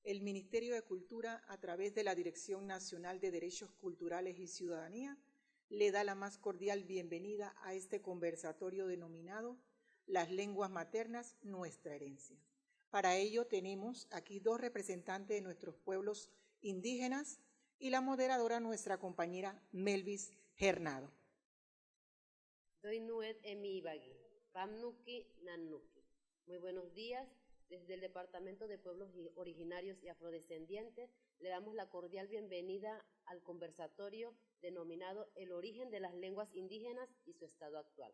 el Ministerio de Cultura, a través de la Dirección Nacional de Derechos Culturales y Ciudadanía, le da la más cordial bienvenida a este conversatorio denominado Las lenguas maternas, nuestra herencia. Para ello tenemos aquí dos representantes de nuestros pueblos indígenas y la moderadora, nuestra compañera Melvis Hernado. Doinuet emi ibagi, pamnuki nannuki. Muy buenos días. Desde el Departamento de Pueblos Originarios y Afrodescendientes le damos la cordial bienvenida al conversatorio denominado El origen de las lenguas indígenas y su estado actual,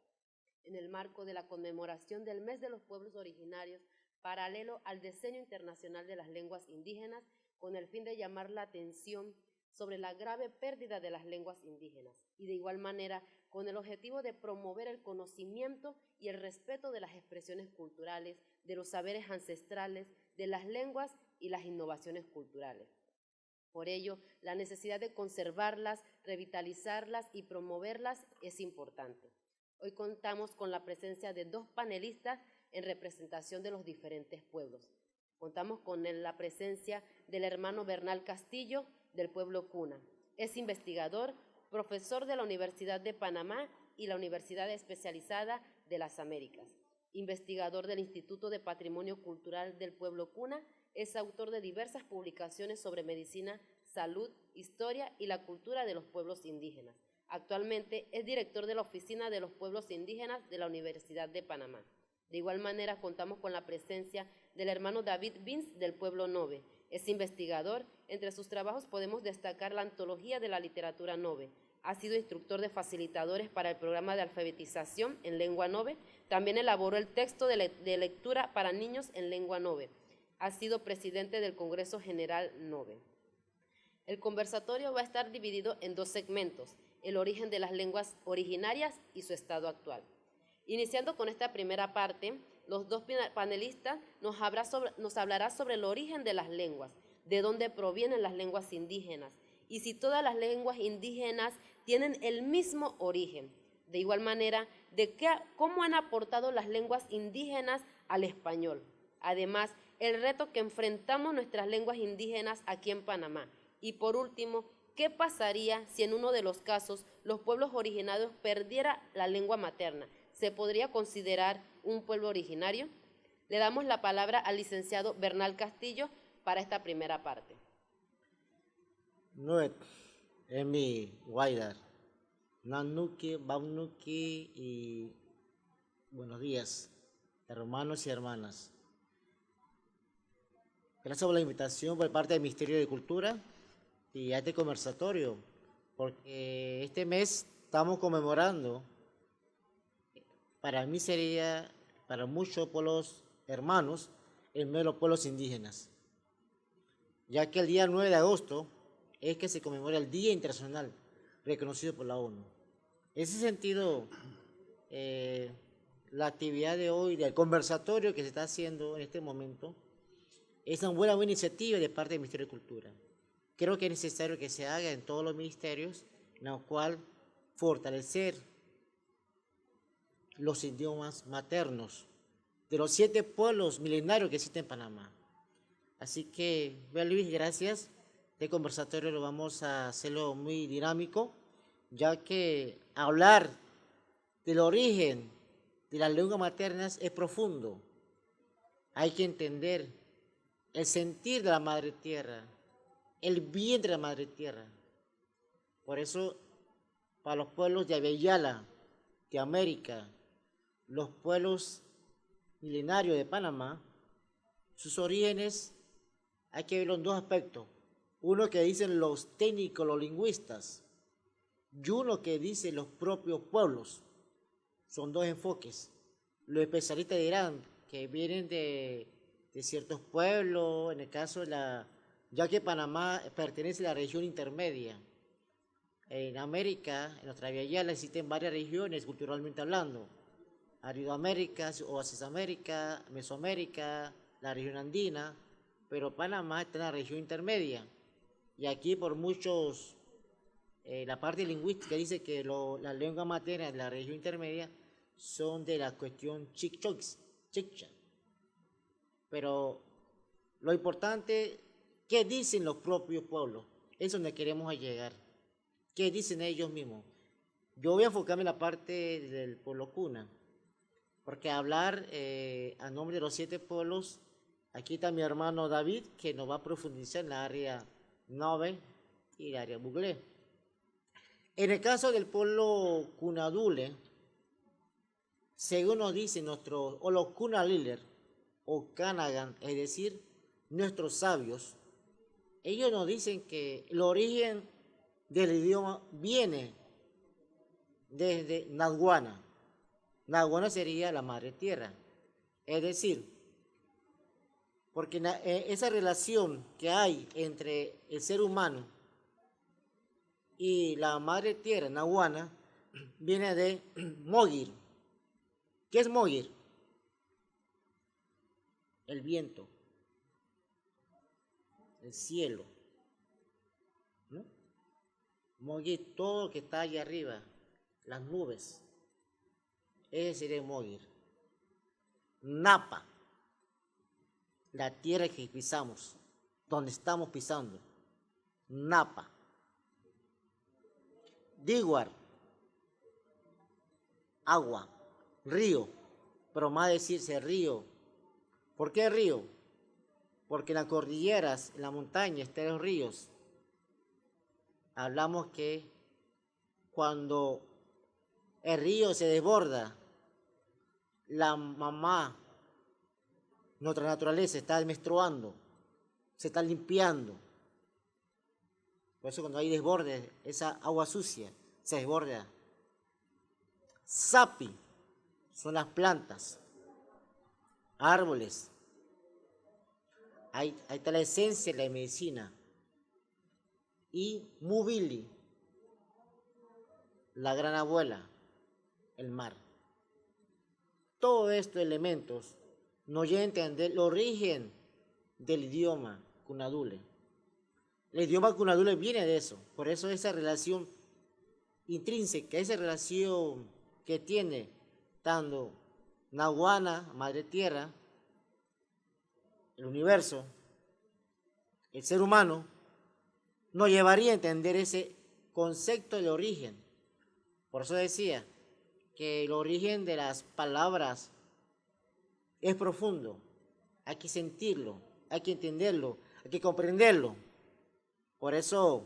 en el marco de la conmemoración del Mes de los Pueblos Originarios, paralelo al Decenio Internacional de las Lenguas Indígenas, con el fin de llamar la atención sobre la grave pérdida de las lenguas indígenas y de igual manera con el objetivo de promover el conocimiento y el respeto de las expresiones culturales, de los saberes ancestrales, de las lenguas y las innovaciones culturales. Por ello, la necesidad de conservarlas, revitalizarlas y promoverlas es importante. Hoy contamos con la presencia de dos panelistas en representación de los diferentes pueblos. Contamos con la presencia del hermano Bernal Castillo, del pueblo Cuna. Es investigador, profesor de la Universidad de Panamá y la Universidad Especializada de las Américas. Investigador del Instituto de Patrimonio Cultural del pueblo Cuna, es autor de diversas publicaciones sobre medicina, salud, historia y la cultura de los pueblos indígenas. Actualmente es director de la Oficina de los Pueblos Indígenas de la Universidad de Panamá. De igual manera, contamos con la presencia del hermano David Vince del pueblo Nove. Es investigador. Entre sus trabajos podemos destacar la antología de la literatura Nove. Ha sido instructor de facilitadores para el programa de alfabetización en lengua Nove. También elaboró el texto de lectura para niños en lengua Nove. Ha sido presidente del Congreso General Nove. El conversatorio va a estar dividido en dos segmentos: el origen de las lenguas originarias y su estado actual. Iniciando con esta primera parte, los dos panelistas nos hablará sobre el origen de las lenguas, de dónde provienen las lenguas indígenas y si todas las lenguas indígenas tienen el mismo origen. De igual manera, cómo han aportado las lenguas indígenas al español. Además, el reto que enfrentamos nuestras lenguas indígenas aquí en Panamá. Y por último, ¿qué pasaría si en uno de los casos los pueblos originarios perdieran la lengua materna? ¿Se podría considerar un pueblo originario? Le damos la palabra al licenciado Bernal Castillo para esta primera parte. Nuet, Emi Guaidar, Nanuki, Baunuki y buenos días, hermanos y hermanas. Gracias por la invitación por parte del Ministerio de Cultura y a este conversatorio, porque este mes estamos conmemorando. Para mí sería, para muchos pueblos hermanos, el mes de los pueblos indígenas, ya que el día 9 de agosto es que se conmemora el Día Internacional reconocido por la ONU. En ese sentido, la actividad de hoy, del conversatorio que se está haciendo en este momento, es una buena iniciativa de parte del Ministerio de Cultura. Creo que es necesario que se haga en todos los ministerios, en la cual fortalecer los idiomas maternos de los 7 pueblos milenarios que existen en Panamá. Así que, Luis, gracias. Este conversatorio lo vamos a hacerlo muy dinámico, ya que hablar del origen de las lenguas maternas es profundo. Hay que entender el sentir de la madre tierra, el vientre de la madre tierra. Por eso, para los pueblos de Avellala, de América, los pueblos milenarios de Panamá, sus orígenes hay que verlo en dos aspectos. Uno que dicen los técnicos, los lingüistas, y uno que dicen los propios pueblos. Son dos enfoques. Los especialistas dirán que vienen de ciertos pueblos, en el caso de ya que Panamá pertenece a la región intermedia. En América, en nuestra Avellala, existen varias regiones culturalmente hablando. Aridoamérica, Oasis América, Mesoamérica, la región andina, pero Panamá está en la región intermedia. Y aquí por muchos, la parte lingüística dice que la lengua materna de la región intermedia son de la cuestión chicha. Pero lo importante ¿Qué dicen los propios pueblos? Es donde queremos llegar. ¿Qué dicen ellos mismos? Yo voy a enfocarme en la parte del pueblo cuna, porque hablar a nombre de los 7 pueblos, aquí está mi hermano David, que nos va a profundizar en la área 9 y el área Buglé. En el caso del pueblo cunadule, según nos dicen nuestros, o los cunaliler, o canagan, es decir, nuestros sabios, ellos nos dicen que el origen del idioma viene desde Naguana. Naguana sería la madre tierra. Es decir, porque esa relación que hay entre el ser humano y la madre tierra, Naguana, viene de Mogir. ¿Qué es Mogir? El viento, el cielo, ¿no? Mogir, todo lo que está allá arriba, las nubes, ese sería Mogir. Napa, la tierra que pisamos, donde estamos pisando, Napa. Diguar, agua, río, pero más decirse río. ¿Por qué río? Porque en las cordilleras, en la montaña, están los ríos. Hablamos que cuando el río se desborda, la mamá, nuestra naturaleza, está menstruando, se está limpiando. Por eso cuando hay desborde, esa agua sucia se desborda. Sapi son las plantas, árboles. Ahí está la esencia de la medicina. Y Mubili, la gran abuela, el mar. Todos estos elementos nos llevan a entender el origen del idioma cunadule. El idioma cunadule viene de eso, por eso esa relación intrínseca, esa relación que tiene tanto Naguana, Madre Tierra, el universo, el ser humano, nos llevaría a entender ese concepto del origen. Por eso decía que el origen de las palabras es profundo, hay que sentirlo, hay que entenderlo, hay que comprenderlo. Por eso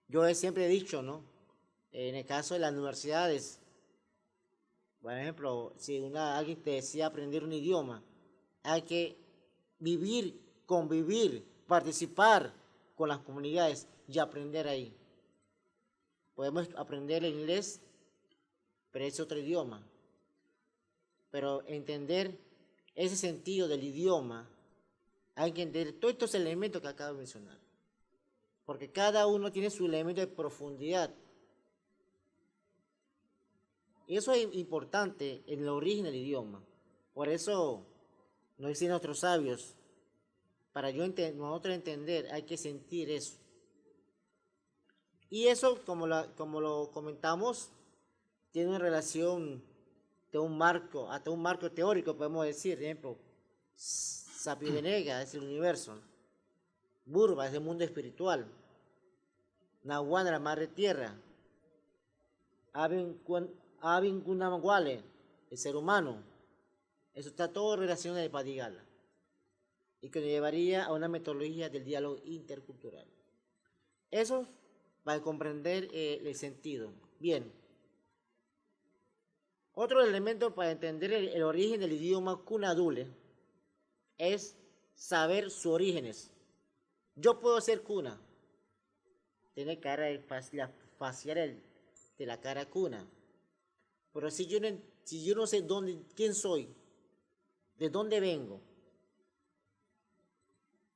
yo siempre he dicho, ¿no? En el caso de las universidades, por ejemplo, si alguien te decía aprender un idioma, hay que vivir, convivir, participar con las comunidades y aprender ahí. Podemos aprender el inglés, pero es otro idioma. Pero entender ese sentido del idioma, hay que entender todos estos elementos que acabo de mencionar. Porque cada uno tiene su elemento de profundidad. Y eso es importante en el origen del idioma. Por eso nos dicen nuestros sabios, para nosotros entender hay que sentir eso. Y eso, como lo comentamos, tiene una relación de un marco, hasta un marco teórico podemos decir. Por ejemplo, Sapivenega es el universo, Burba es el mundo espiritual, Nahuana la madre tierra, Abin Gunamaguale, el ser humano. Eso está todo relacionado de Padigala y que nos llevaría a una metodología del diálogo intercultural. Eso para comprender el sentido. Bien. Otro elemento para entender el origen del idioma cunadule es saber sus orígenes. Yo puedo ser cuna, tiene cara facial de la cara cuna, pero si yo no sé quién soy, de dónde vengo,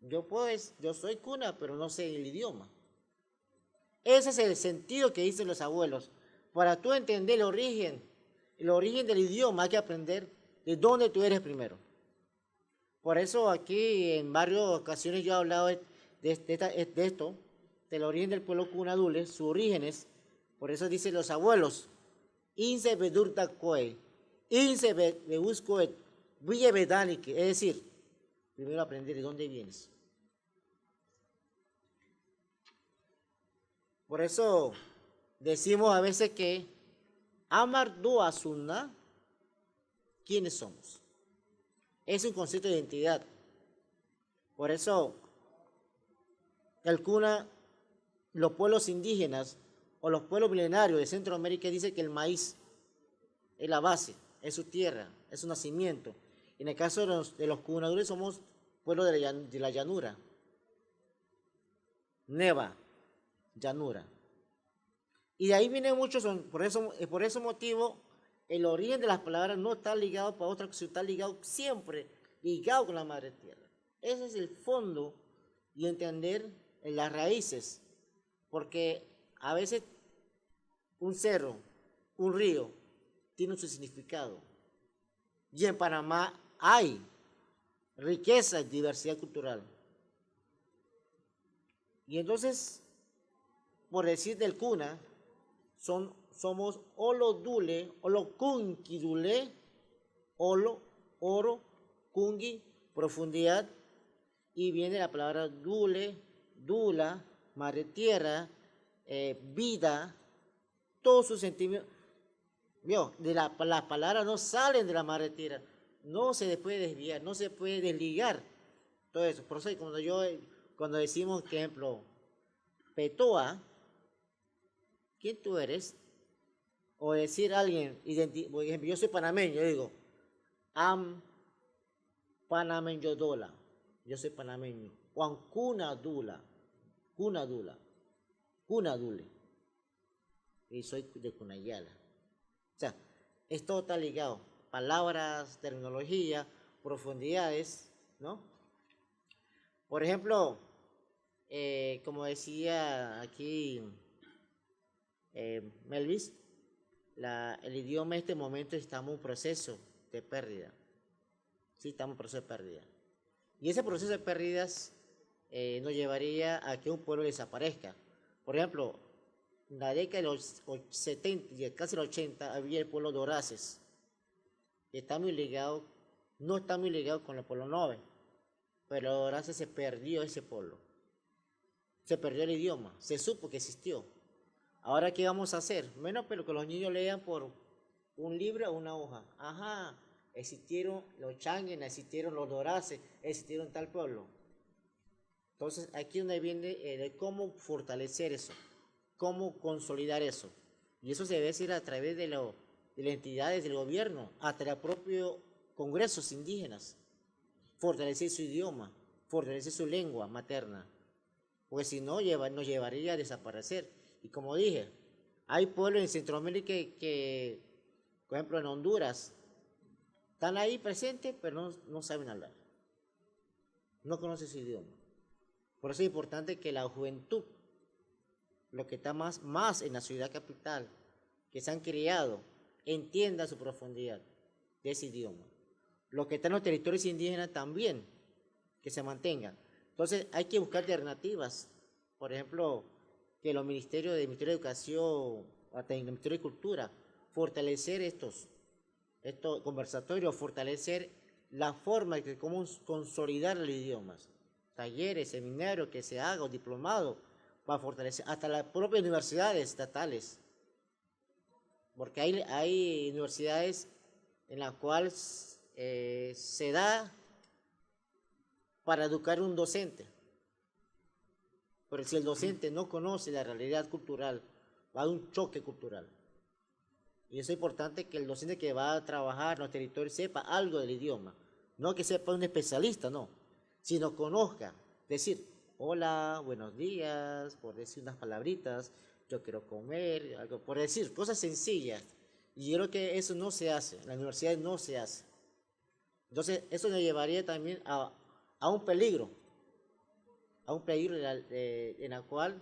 yo soy cuna, pero no sé el idioma. Ese es el sentido que dicen los abuelos. Para tú entender el origen del idioma hay que aprender de dónde tú eres primero. Por eso aquí en varias ocasiones yo he hablado de esto, del origen del pueblo cunadule, sus orígenes. Por eso dicen los abuelos, Inse bedurta koe, Inse beuscoet, Villa Bedanike, es decir, primero aprender de dónde vienes. Por eso decimos a veces que Amar Dua Sunna, ¿quiénes somos? Es un concepto de identidad. Por eso el cuna, los pueblos indígenas o los pueblos milenarios de Centroamérica dicen que el maíz es la base, es su tierra, es su nacimiento. En el caso de los cunadures somos pueblo de la llanura. Neva, llanura. Y de ahí viene mucho, por ese motivo, el origen de las palabras no está ligado para otra cosa, está ligado siempre, ligado con la madre tierra. Ese es el fondo y entender las raíces, porque a veces un cerro, un río, tiene su significado. Y en Panamá hay riqueza y diversidad cultural. Y entonces, por decir del cuna, somos olo dule, olo kunki dule, olo, oro, kungi, profundidad, y viene la palabra dule, dula, madre tierra, vida, todos sus sentimientos. Las palabras no salen de la madre tierra, no se puede desviar, no se puede desligar todo eso. Por eso cuando decimos, por ejemplo, Petoa, ¿quién tú eres? O decir a alguien, por ejemplo, yo soy panameño, yo digo, am panameño dola, yo soy panameño. Juan cuna dula, cuna dule, y soy de Cunayala. O sea, todo está ligado, palabras, terminología, profundidades, ¿no? Por ejemplo, como decía aquí Melvis, el idioma en este momento estamos en un proceso de pérdida. Sí, estamos en un proceso de pérdida. Y ese proceso de pérdidas nos llevaría a que un pueblo desaparezca. Por ejemplo, en la década de los 70 y casi los 80 había el pueblo de Horaces. Está muy ligado, no está muy ligado con el pueblo Nove, pero Horaces se perdió ese pueblo. Se perdió el idioma, se supo que existió. Ahora, ¿qué vamos a hacer? Bueno, pero que los niños lean por un libro o una hoja. Ajá, existieron los changuenas, existieron los doraces, existieron tal pueblo. Entonces, aquí es donde viene de cómo fortalecer eso, cómo consolidar eso. Y eso se debe hacer a través de las entidades del gobierno, hasta los propios congresos indígenas. Fortalecer su idioma, fortalecer su lengua materna. Porque si no, nos llevaría a desaparecer. Y como dije, hay pueblos en Centroamérica que, por ejemplo, en Honduras, están ahí presentes, pero no saben hablar. No conocen su idioma. Por eso es importante que la juventud, lo que está más en la ciudad capital, que se han criado, entienda su profundidad de ese idioma. Los que están en los territorios indígenas también, que se mantengan. Entonces hay que buscar alternativas. Por ejemplo, que los Ministerio de Educación, hasta el Ministerio de Cultura, fortalecer estos conversatorios, fortalecer la forma de cómo consolidar los idiomas. Talleres, seminarios que se hagan, diplomados, para fortalecer, hasta las propias universidades estatales. Porque hay universidades en las cuales se da para educar un docente. Pero si el docente no conoce la realidad cultural, va a haber un choque cultural. Y eso es importante que el docente que va a trabajar en los territorios sepa algo del idioma. No que sepa un especialista, no. Sino conozca. Decir, hola, buenos días, por decir unas palabritas, yo quiero comer, algo por decir, cosas sencillas. Y yo creo que eso no se hace, en las universidades no se hace. Entonces, eso nos llevaría también a un peligro. A un peligro en la cual,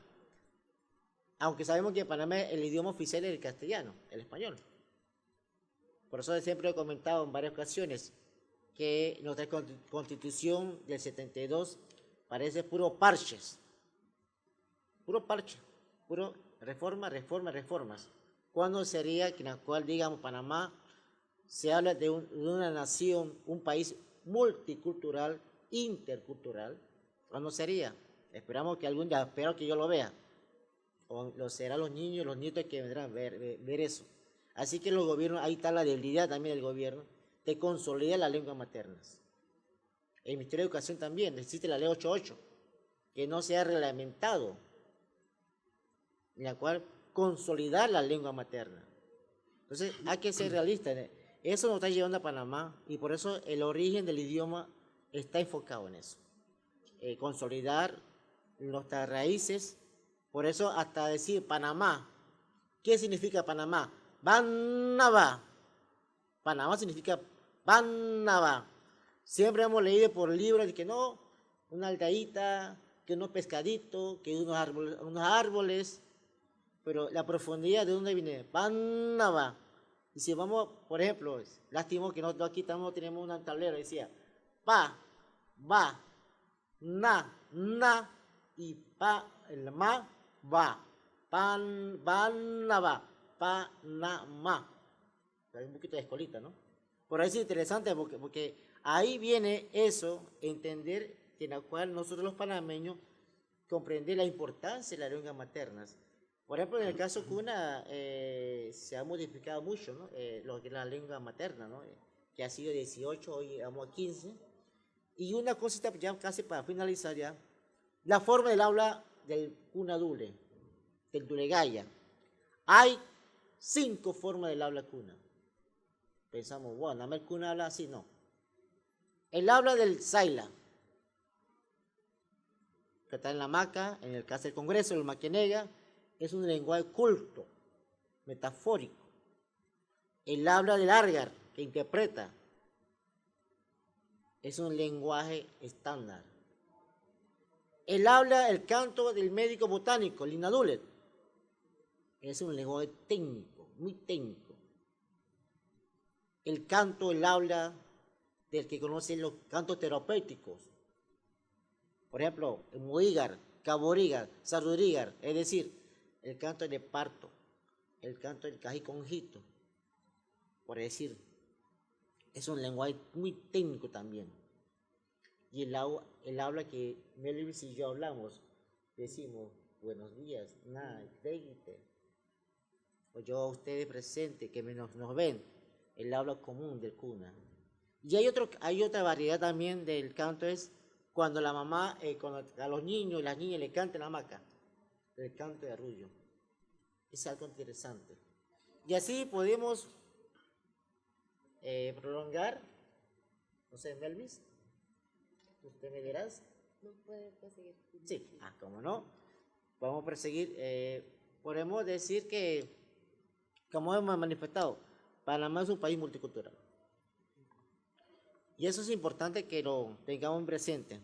aunque sabemos que en Panamá el idioma oficial es el castellano, el español. Por eso siempre he comentado en varias ocasiones que nuestra constitución del 72 parece puro parches. Puro parche, puro reformas. ¿Cuándo sería que en la cual, digamos, Panamá se habla de una nación, un país multicultural, intercultural? ¿Cuándo sería? Esperamos que algún día, espero que yo lo vea. o lo serán los niños, los nietos que vendrán a ver eso. Así que los gobiernos, ahí está la debilidad también del gobierno, de consolidar las lenguas maternas. El Ministerio de Educación también, existe la ley 88, que no se ha reglamentado, en la cual consolidar la lengua materna. Entonces hay que ser realistas. Eso nos está llevando a Panamá y por eso el origen del idioma está enfocado en eso. Consolidar nuestras raíces. Por eso hasta decir Panamá. ¿Qué significa Panamá? Banaba. Panamá significa Banaba. Siempre hemos leído por libros de que no, una aldeíta, que unos pescaditos, que unos árboles, pero la profundidad de dónde viene, Banaba. Y si vamos, por ejemplo, lástima que nosotros aquí tenemos un tablero, decía, pa, va, na, y pa, el ma, va, Banaba, Panamá. Hay un poquito de escolita, ¿no? Por eso es interesante porque ahí viene eso, entender que en la cual nosotros los panameños comprender la importancia de las lenguas maternas. Por ejemplo, en el caso cuna se ha modificado mucho, ¿no? Lo que es la lengua materna, ¿no? Que ha sido 18, hoy vamos a 15. Y una cosita ya casi para finalizar ya, la forma del habla del cuna dule, del dulegaya. Hay 5 formas del habla cuna. Pensamos, bueno, nada más el cuna habla así, no. El habla del saila, que está en la maca, en el caso del Congreso, el maquenega, es un lenguaje culto, metafórico. El habla del argar, que interpreta, es un lenguaje estándar. El habla, el canto del médico botánico, el inadulet, es un lenguaje técnico, muy técnico. El canto, el habla del que conoce los cantos terapéuticos. Por ejemplo, el muígar, caborígar, sardurígar, es decir, el canto del parto, el canto del cajiconjito, por decir, es un lenguaje muy técnico también. Y el habla que Melvis y yo hablamos, decimos, buenos días, nada, déguite. O yo a ustedes presentes que nos ven, el habla común del cuna. Y hay otra variedad también del canto, es cuando la mamá, cuando a los niños y las niñas le cantan la hamaca, el canto de arrullo. Es algo interesante. Y así podemos prolongar, no sé, Melvis, ¿usted me dirás? No puede seguir. Sí, cómo no. Vamos a proseguir. Podemos decir que, como hemos manifestado, Panamá es un país multicultural. Y eso es importante que lo tengamos presente.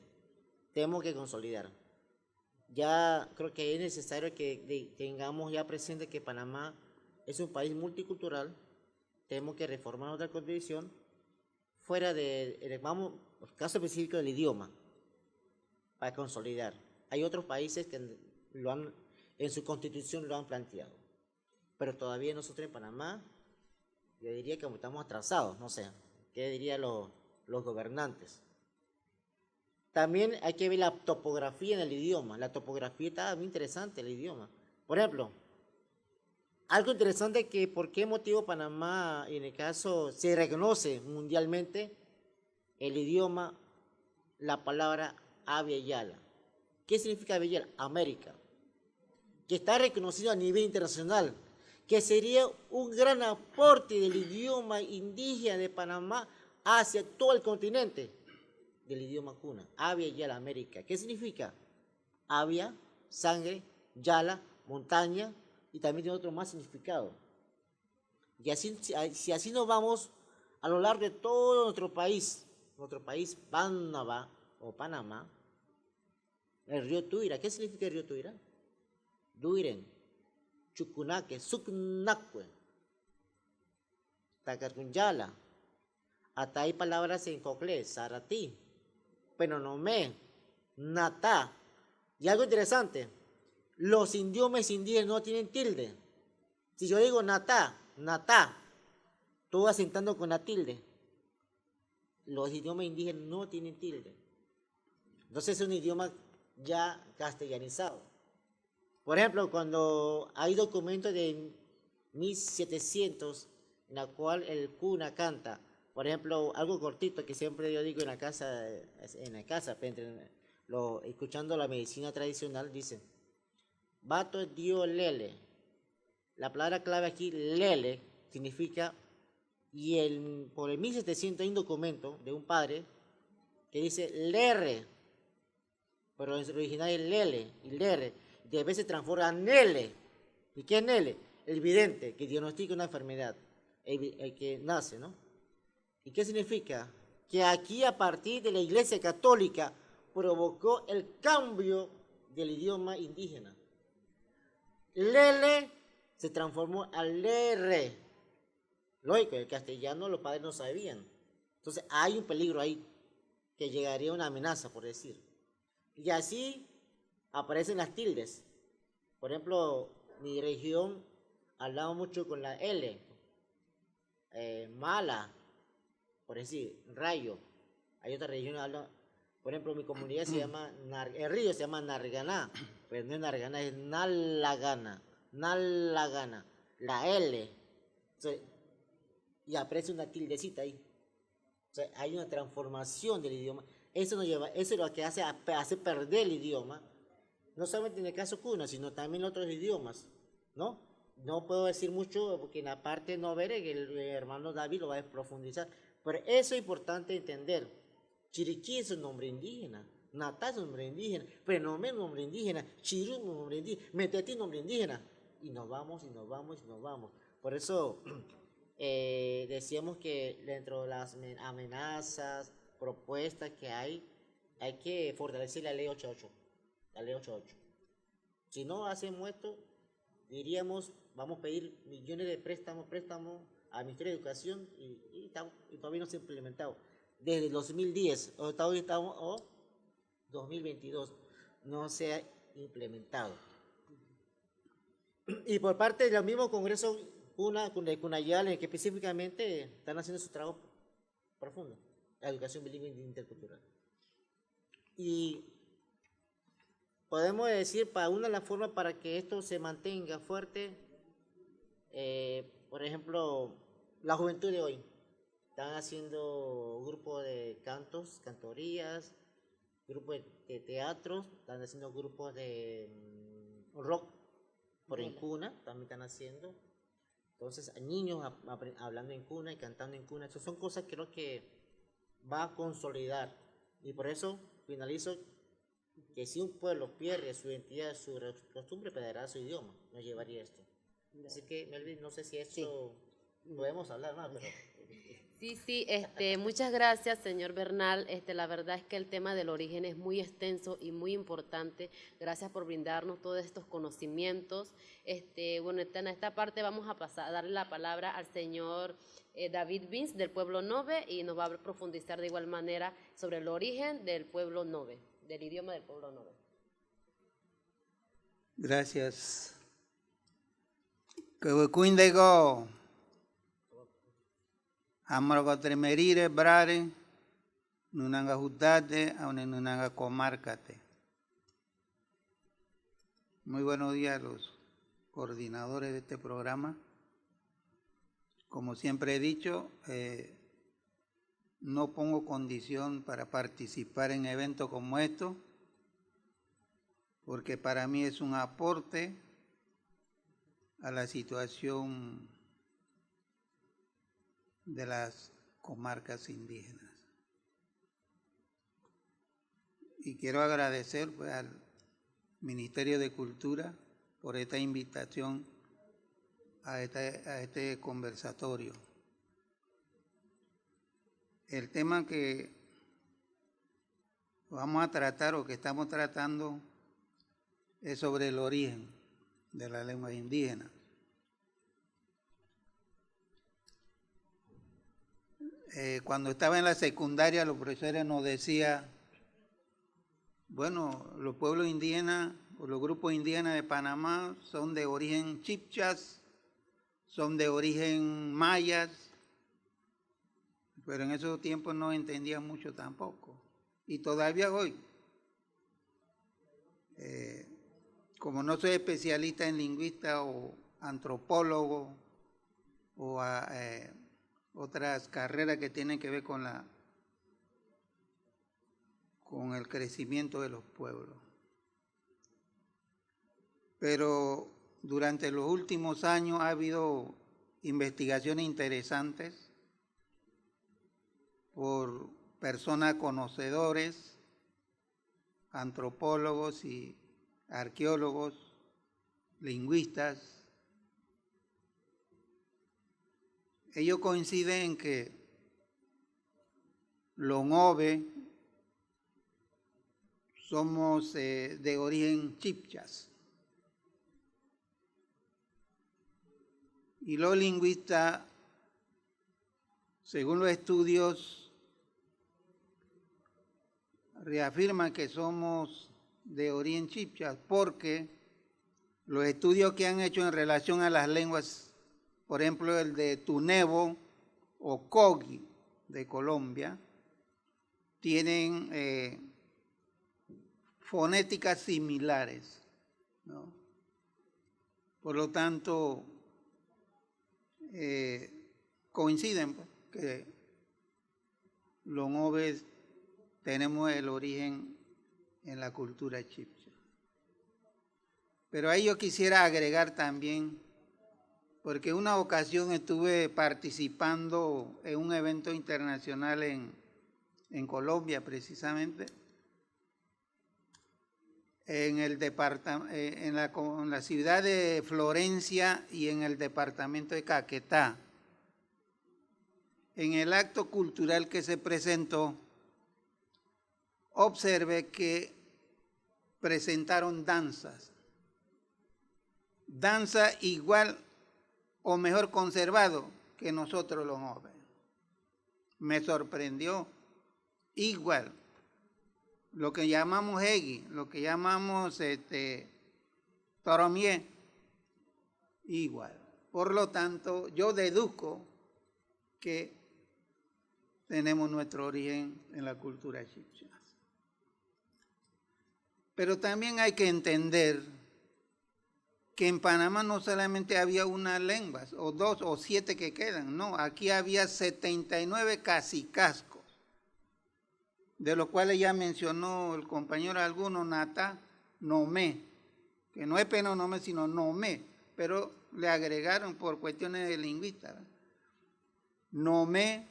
Tenemos que consolidar. Ya creo que es necesario que tengamos ya presente que Panamá es un país multicultural. Tenemos que reformar nuestra constitución fuera vamos, el caso específico del idioma, para consolidar. Hay otros países que en su constitución lo han planteado. Pero todavía nosotros en Panamá, yo diría que estamos atrasados, no sé, ¿qué dirían los gobernantes? También hay que ver la topografía en el idioma. La topografía está muy interesante, el idioma. Por ejemplo, algo interesante que por qué motivo Panamá, en el caso, se reconoce mundialmente el idioma, la palabra Abya Yala. ¿Qué significa Abya Yala? América. Que está reconocido a nivel internacional, que sería un gran aporte del idioma indígena de Panamá hacia todo el continente del idioma cuna. Abya Yala, América. ¿Qué significa? Abya, sangre, Yala, montaña, y también tiene otro más significado. Y así, si así nos vamos a lo largo de todo nuestro país, Panamá, el río Tuira. ¿Qué significa el río Tuira? Duiren, Chucunaque, Sucnacue, Tacarcunyala. Hasta hay palabras en cocle, Saratí, Penonomé, Natá. Y algo interesante, los idiomas indígenas no tienen tilde. Si yo digo Natá, estoy asentando con la tilde. Los idiomas indígenas no tienen tilde. Entonces es un idioma ya castellanizado. Por ejemplo, cuando hay documentos de 1700 en la cual el cuna canta, por ejemplo, algo cortito que siempre yo digo en la casa, escuchando la medicina tradicional, dice, Bato dio lele. La palabra clave aquí, lele, significa, por el 1700 hay un documento de un padre que dice lerre, pero en su original es lele, y lerre, y a veces se transforma en nele. ¿Y qué es nele? El vidente, que diagnostica una enfermedad, el que nace, ¿no? ¿Y qué significa? Que aquí a partir de la Iglesia Católica provocó el cambio del idioma indígena. Lele se transformó a lerre. Lógico, el castellano los padres no sabían. Entonces hay un peligro ahí, que llegaría una amenaza, por decir. Y así aparecen las tildes. Por ejemplo, mi región hablaba mucho con la L, mala, por decir, rayo. Hay otra región que habla, por ejemplo, mi comunidad se llama, el río se llama Narganá, pero no es Narganá, es Nalagana, Nalagana, la L. O sea, y aparece una tildecita ahí. O sea, hay una transformación del idioma. Eso es lo que hace perder el idioma, no solamente en el caso cuna, sino también en otros idiomas, ¿no? No puedo decir mucho porque en la parte no veré que el hermano David lo va a profundizar, pero eso es importante entender. Chiriquí es un nombre indígena, Natá es un nombre indígena, Prenomé es un nombre indígena, Chirú es un nombre indígena, Metetí es un nombre indígena, y nos vamos, y nos vamos, y nos vamos. Por eso decíamos que dentro de las amenazas, propuestas que hay que fortalecer la ley 88, la ley 88. Si no hacemos esto, diríamos, vamos a pedir millones de préstamos al Ministerio de Educación y todavía no se ha implementado. Desde el 2010, o 2022, no se ha implementado. Y por parte de los mismos congresos de Cunayal, que específicamente están haciendo su trabajo profundo, la educación bilingüe intercultural. Y podemos decir, para una de las formas para que esto se mantenga fuerte, por ejemplo, la juventud de hoy están haciendo grupos de cantos, cantorías, grupos de teatros, están haciendo grupos de rock por en cuna, también están haciendo. Entonces, niños hablando en cuna y cantando en cuna, eso son cosas que creo que va a consolidar. Y por eso finalizo que si un pueblo pierde su identidad, su costumbre, perderá su idioma, no llevaría esto. Así que, Melvin, no sé si esto podemos hablar más, pero... Sí, muchas gracias, señor Bernal. La verdad es que el tema del origen es muy extenso y muy importante. Gracias por brindarnos todos estos conocimientos. Bueno, en esta parte vamos a darle la palabra al señor David Vince del pueblo Nove y nos va a profundizar de igual manera sobre el origen del pueblo Nove, del idioma del pueblo Nove. Gracias. Kuindego Amrogo tremerire brare nunanga judate aune nunanga comarcate. Muy buenos días a los coordinadores de este programa. Como siempre he dicho, no pongo condición para participar en eventos como estos, porque para mí es un aporte a la situación de las comarcas indígenas. Y quiero agradecer pues, al Ministerio de Cultura por esta invitación a este conversatorio. El tema que vamos a tratar o que estamos tratando es sobre el origen de la lengua indígena. Cuando estaba en la secundaria, los profesores nos decían, bueno, los pueblos indígenas o los grupos indígenas de Panamá son de origen chipchas, son de origen mayas, pero en esos tiempos no entendía mucho tampoco. Y todavía hoy, como no soy especialista en lingüista o antropólogo o otras carreras que tienen que ver con el crecimiento de los pueblos. Pero durante los últimos años ha habido investigaciones interesantes por personas conocedores, antropólogos y arqueólogos, lingüistas. Ellos coinciden en que los Ngove somos de origen chipchas. Y los lingüistas, según los estudios, reafirman que somos de origen chipchas porque los estudios que han hecho en relación a las lenguas, por ejemplo el de Tunebo o Kogi de Colombia, tienen fonéticas similares, ¿no? Por lo tanto, coinciden pues, que los Ngoves tenemos el origen en la cultura chipcha. Pero ahí yo quisiera agregar también, porque una ocasión estuve participando en un evento internacional en Colombia precisamente, en la ciudad de Florencia y en el departamento de Caquetá. En el acto cultural que se presentó, observé que presentaron danza igual o mejor conservado que nosotros los jóvenes. Me sorprendió igual. Lo que llamamos Hegi, lo que llamamos Toromié, igual. Por lo tanto, yo deduzco que tenemos nuestro origen en la cultura chipcha. Pero también hay que entender que en Panamá no solamente había una lengua, o 2 o 7 que quedan, no, aquí había 79 cacicascos, de los cuales ya mencionó el compañero alguno, Nata, Nomé, que no es Penonomé, sino Nomé, pero le agregaron por cuestiones de lingüistas. Nomé,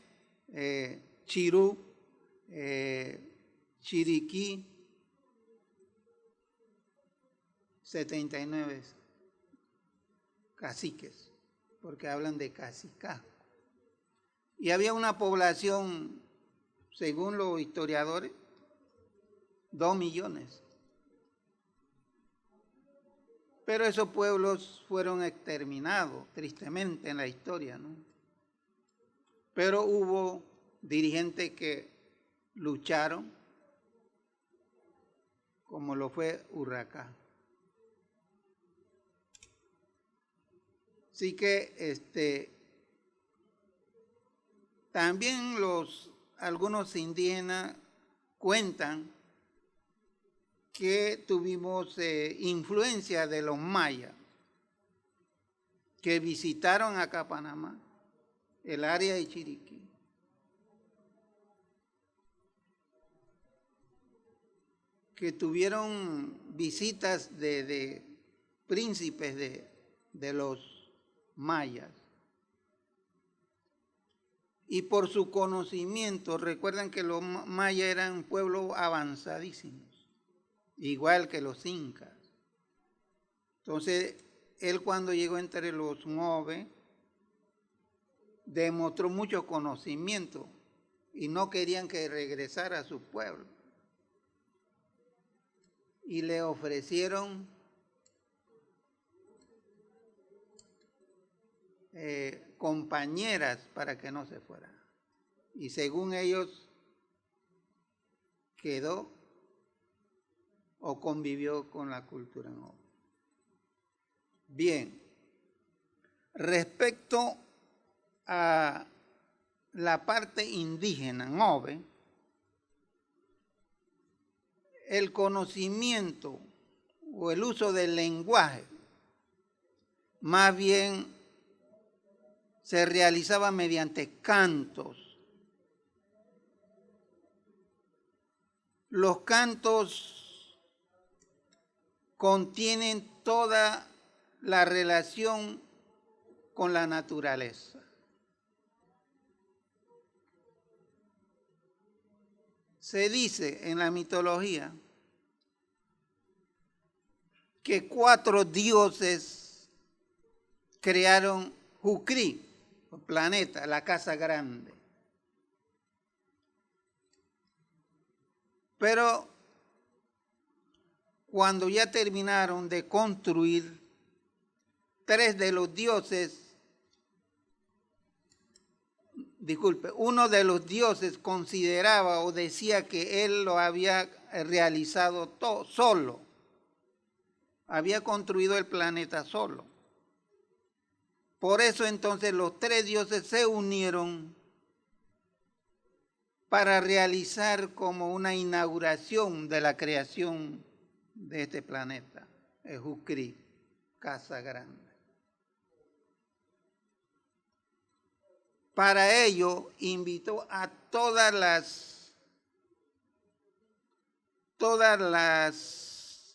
Chirú, Chiriquí, 79 caciques, porque hablan de cacicasco. Y había una población, según los historiadores, 2 millones. Pero esos pueblos fueron exterminados, tristemente, en la historia, ¿no? Pero hubo dirigentes que lucharon, como lo fue Urracá. Así que también algunos indígenas cuentan que tuvimos influencia de los mayas que visitaron acá Panamá, el área de Chiriquí. Que tuvieron visitas de príncipes de los mayas. Y por su conocimiento, recuerdan que los mayas eran pueblos avanzadísimos, igual que los incas. Entonces, él cuando llegó entre los Ngove, demostró mucho conocimiento y no querían que regresara a su pueblo. Y le ofrecieron compañeras para que no se fuera. Y según ellos, quedó o convivió con la cultura Ngove. Bien, respecto a la parte indígena Ngove, el conocimiento o el uso del lenguaje, más bien se realizaba mediante cantos. Los cantos contienen toda la relación con la naturaleza. Se dice en la mitología que 4 dioses crearon Jukri, el planeta, la casa grande. Pero cuando ya terminaron de construir, 3 de los dioses, uno de los dioses consideraba o decía que él lo había realizado todo solo. Había construido el planeta solo. Por eso entonces los 3 dioses se unieron para realizar como una inauguración de la creación de este planeta, el Jukri, casa grande. Para ello invitó a todos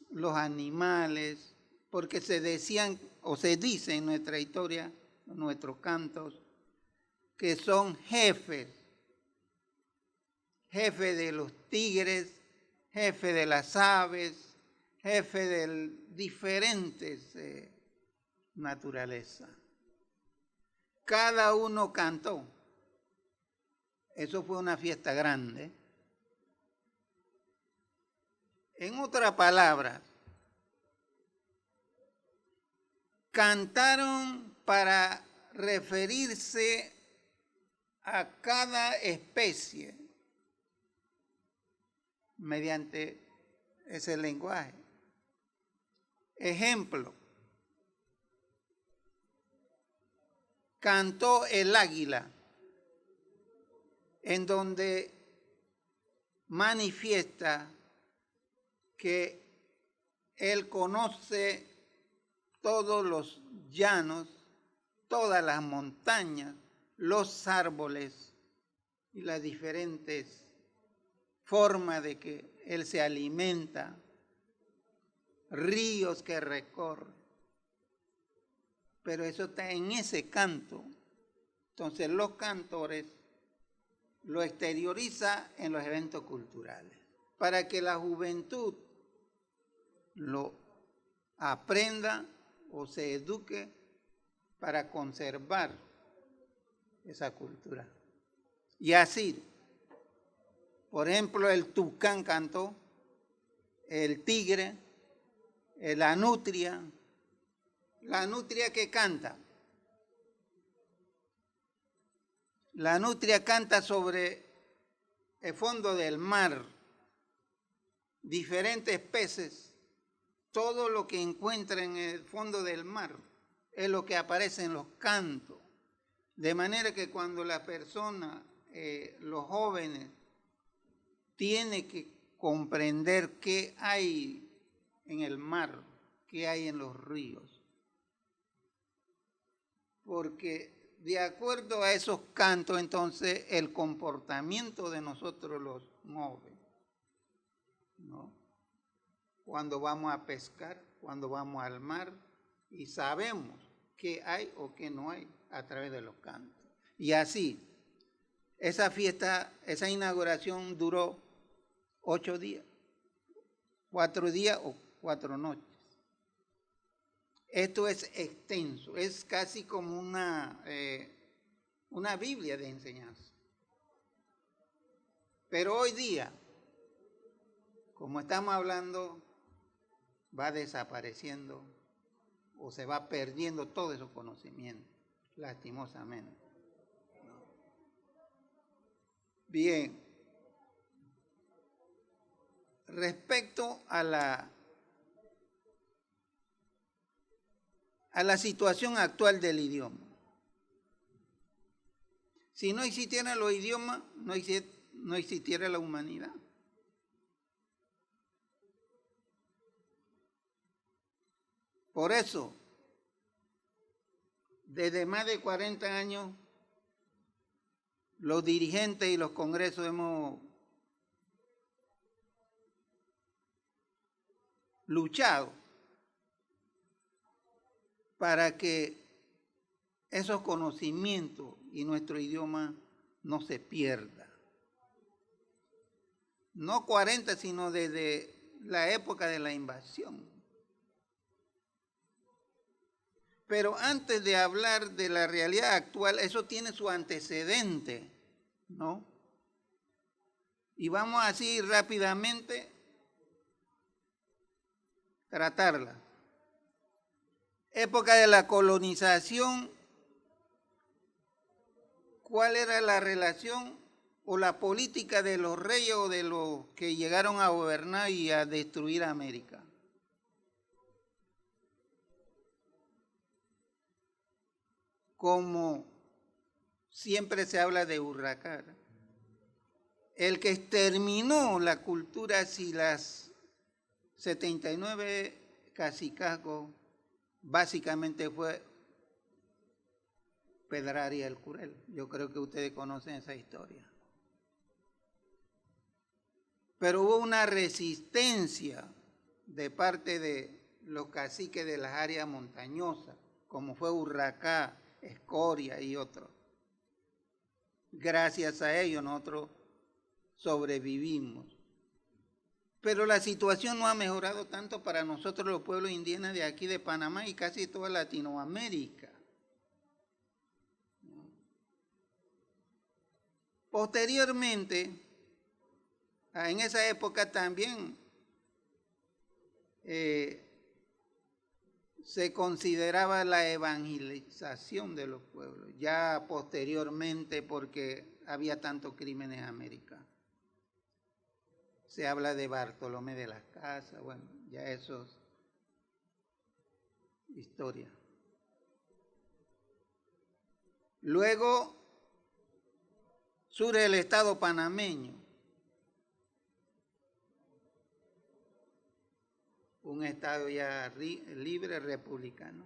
los animales, porque se decían o se dice en nuestra historia, en nuestros cantos, que son jefes de los tigres, jefe de las aves, jefe de diferentes naturalezas. Cada uno cantó. Eso fue una fiesta grande. En otras palabras, cantaron para referirse a cada especie mediante ese lenguaje. Ejemplo, cantó el águila, en donde manifiesta que él conoce todos los llanos, todas las montañas, los árboles y las diferentes formas de que él se alimenta, ríos que recorre. Pero eso está en ese canto. Entonces los cantores lo exterioriza en los eventos culturales, para que la juventud lo aprenda o se eduque para conservar esa cultura. Y así, por ejemplo, el tucán cantó, el tigre, la nutria que canta. La nutria canta sobre el fondo del mar, diferentes peces, todo lo que encuentra en el fondo del mar es lo que aparece en los cantos. De manera que cuando la persona, los jóvenes, tiene que comprender qué hay en el mar, qué hay en los ríos. Porque de acuerdo a esos cantos, entonces, el comportamiento de nosotros los mueve, ¿no? Cuando vamos a pescar, cuando vamos al mar, y sabemos qué hay o qué no hay a través de los cantos. Y así, esa fiesta, esa inauguración duró 8 días, 4 días o 4 noches. Esto es extenso, es casi como una Biblia de enseñanza. Pero hoy día, como estamos hablando, va desapareciendo o se va perdiendo todo ese conocimiento, lastimosamente. Bien, respecto a la situación actual del idioma. Si no existieran los idiomas, no existiera la humanidad. Por eso, desde más de 40 años, los dirigentes y los congresos hemos luchado para que esos conocimientos y nuestro idioma no se pierda. No 40, sino desde la época de la invasión. Pero antes de hablar de la realidad actual, eso tiene su antecedente, ¿no? Y vamos así rápidamente a tratarla. Época de la colonización, ¿cuál era la relación o la política de los reyes o de los que llegaron a gobernar y a destruir América? Como siempre se habla de Urracara, el que exterminó la cultura y las 79 cacicazgos básicamente fue Pedraria el Curel. Yo creo que ustedes conocen esa historia. Pero hubo una resistencia de parte de los caciques de las áreas montañosas, como fue Urracá, Escoria y otros. Gracias a ellos nosotros sobrevivimos. Pero la situación no ha mejorado tanto para nosotros los pueblos indígenas de aquí de Panamá y casi toda Latinoamérica. Posteriormente, en esa época también se consideraba la evangelización de los pueblos, ya posteriormente porque había tantos crímenes en América. Se habla de Bartolomé de las Casas, bueno, ya eso es historia. Luego surge el Estado panameño, un Estado ya libre, republicano.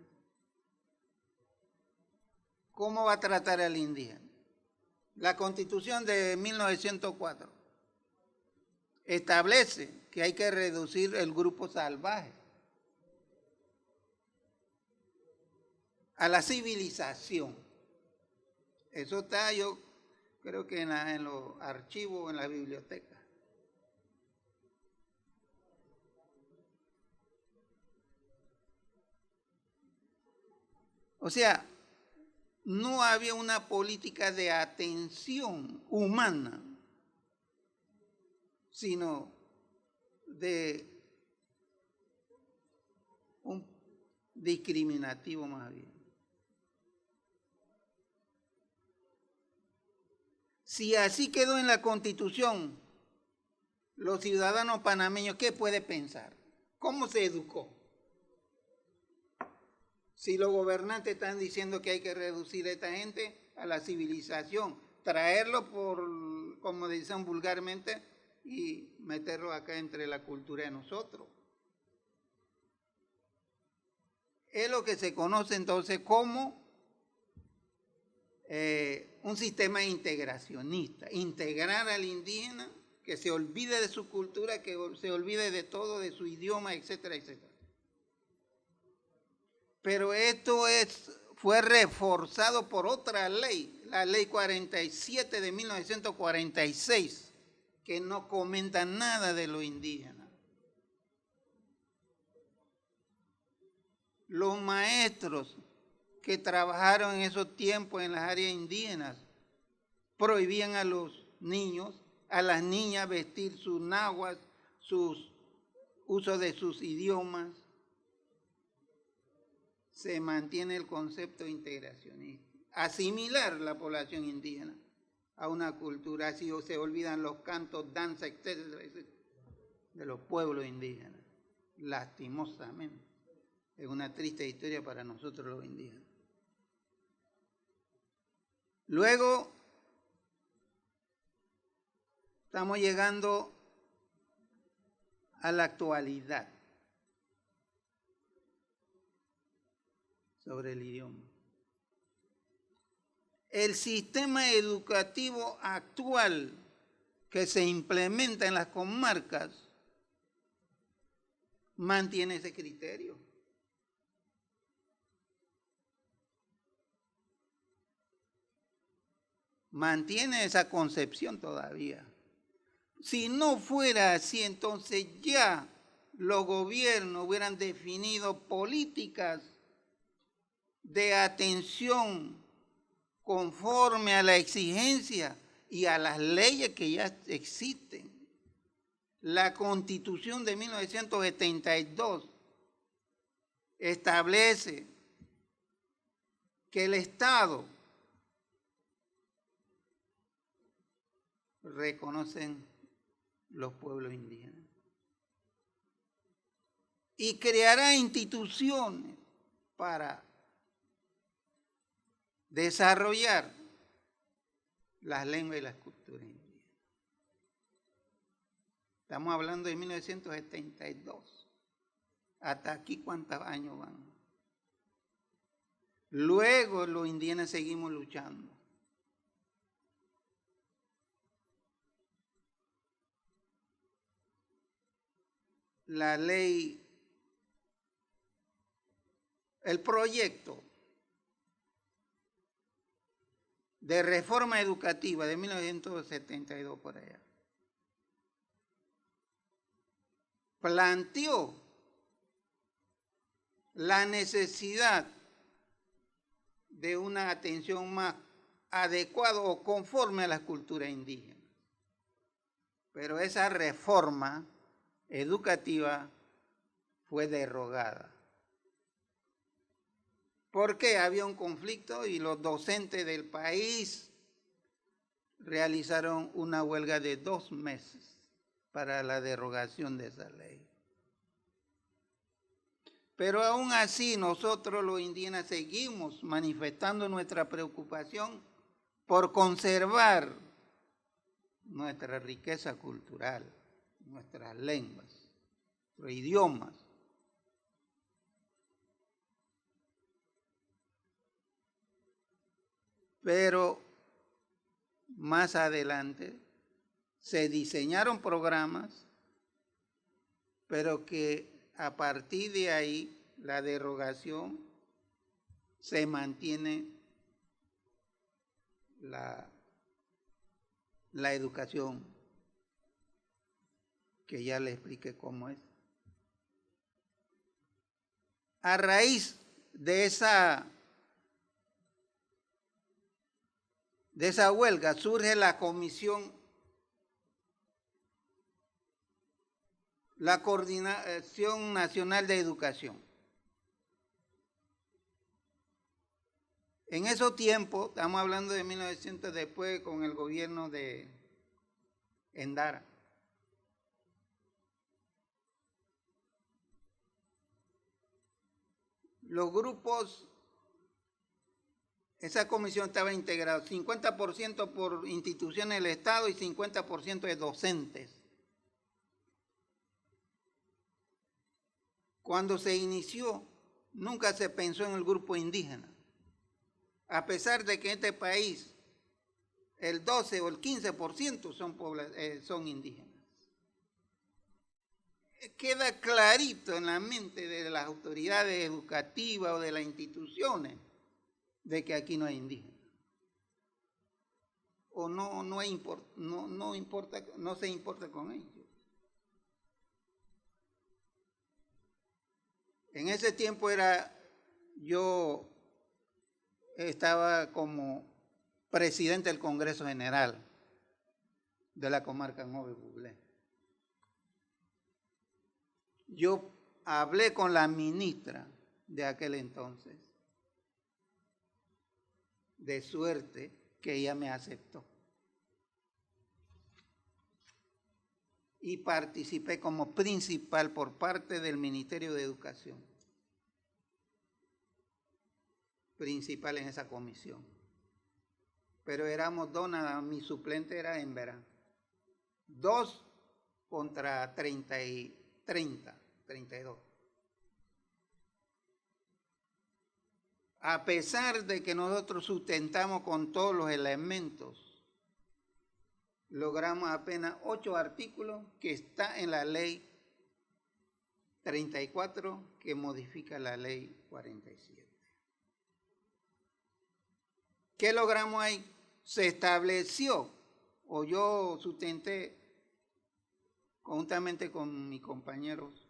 ¿Cómo va a tratar al indígena? La Constitución de 1904 establece que hay que reducir el grupo salvaje a la civilización. Eso está, yo creo que en los archivos, en la biblioteca. O sea, no había una política de atención humana, sino de un discriminativo más bien. Si así quedó en la Constitución, los ciudadanos panameños, ¿qué puede pensar? ¿Cómo se educó? Si los gobernantes están diciendo que hay que reducir a esta gente a la civilización, traerlo por, como dicen vulgarmente, y meterlo acá entre la cultura de nosotros. Es lo que se conoce entonces como un sistema integracionista, integrar al indígena, que se olvide de su cultura, que se olvide de todo, de su idioma, etcétera, etcétera. Pero esto fue reforzado por otra ley, la ley 47 de 1946, que no comenta nada de lo indígena. Los maestros que trabajaron en esos tiempos en las áreas indígenas prohibían a los niños, a las niñas vestir sus nahuas, sus usos de sus idiomas. Se mantiene el concepto integracionista, asimilar la población indígena a una cultura, así o se olvidan los cantos, danza, etcétera, etcétera, de los pueblos indígenas, lastimosamente. Es una triste historia para nosotros los indígenas. Luego, estamos llegando a la actualidad. sobre el idioma. El sistema educativo actual que se implementa en las comarcas mantiene ese criterio. Mantiene esa concepción todavía. Si no fuera así, entonces ya los gobiernos hubieran definido políticas de atención conforme a la exigencia y a las leyes que ya existen. La Constitución de 1972 establece que el Estado reconoce los pueblos indígenas y creará instituciones para desarrollar las lenguas y las culturas indígenas. Estamos hablando de 1972. Hasta aquí, ¿cuántos años van? Luego los indígenas seguimos luchando. La ley, el proyecto de reforma educativa de 1972 por allá, planteó la necesidad de una atención más adecuada o conforme a las culturas indígenas. Pero esa reforma educativa fue derogada. Porque había un conflicto y los docentes del país realizaron una huelga de 2 meses para la derogación de esa ley. Pero aún así nosotros los indígenas seguimos manifestando nuestra preocupación por conservar nuestra riqueza cultural, nuestras lenguas, nuestros idiomas. Pero más adelante se diseñaron programas, pero que a partir de ahí la derogación se mantiene la educación, que ya le expliqué cómo es. A raíz de esa huelga surge la comisión, la Coordinación Nacional de Educación. En esos tiempos, estamos hablando de 1900, después con el gobierno de Endara. Los grupos, esa comisión estaba integrada 50% por instituciones del Estado y 50% de docentes. Cuando se inició, nunca se pensó en el grupo indígena. A pesar de que en este país el 12 o el 15% son indígenas. Queda clarito en la mente de las autoridades educativas o de las instituciones de que aquí no hay indígenas. O no se importa con ellos. En ese tiempo yo estaba como presidente del Congreso General de la comarca Nove-Buglé. Yo hablé con la ministra de aquel entonces, de suerte que ella me aceptó. Y participé como principal por parte del Ministerio de Educación, principal en esa comisión. Pero éramos 2, nada, mi suplente era en verano. 2 contra 32. a pesar de que nosotros sustentamos con todos los elementos, logramos apenas 8 artículos que está en la ley 34 que modifica la ley 47. ¿Qué logramos ahí? Se estableció, o yo sustenté conjuntamente con mis compañeros,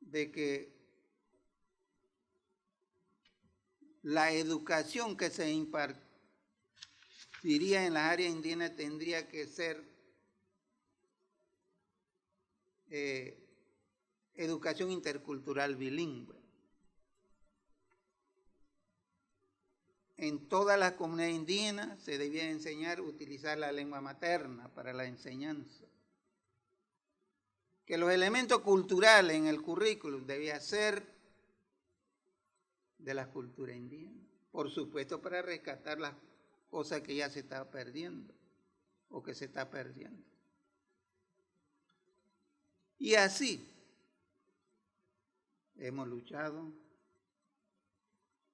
de que la educación que se impartiría en las áreas indígenas tendría que ser educación intercultural bilingüe. En todas las comunidades indígenas se debía enseñar a utilizar la lengua materna para la enseñanza. Que los elementos culturales en el currículum debía ser de la cultura indígena. Por supuesto, para rescatar las cosas que ya se está perdiendo o que se está perdiendo. Y así hemos luchado.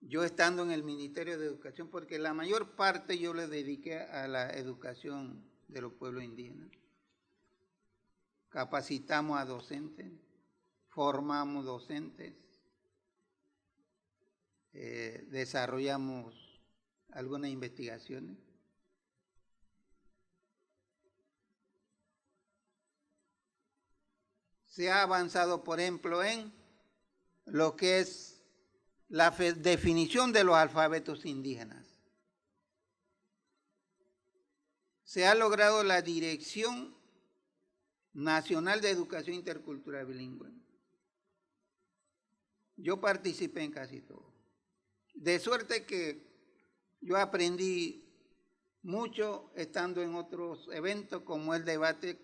Yo estando en el Ministerio de Educación, porque la mayor parte yo le dediqué a la educación de los pueblos indígenas. Capacitamos a docentes, formamos docentes, desarrollamos algunas investigaciones. Se ha avanzado, por ejemplo, en lo que es la definición de los alfabetos indígenas. Se ha logrado la Dirección Nacional de Educación Intercultural Bilingüe. Yo participé en casi todo. De suerte que yo aprendí mucho estando en otros eventos, como el debate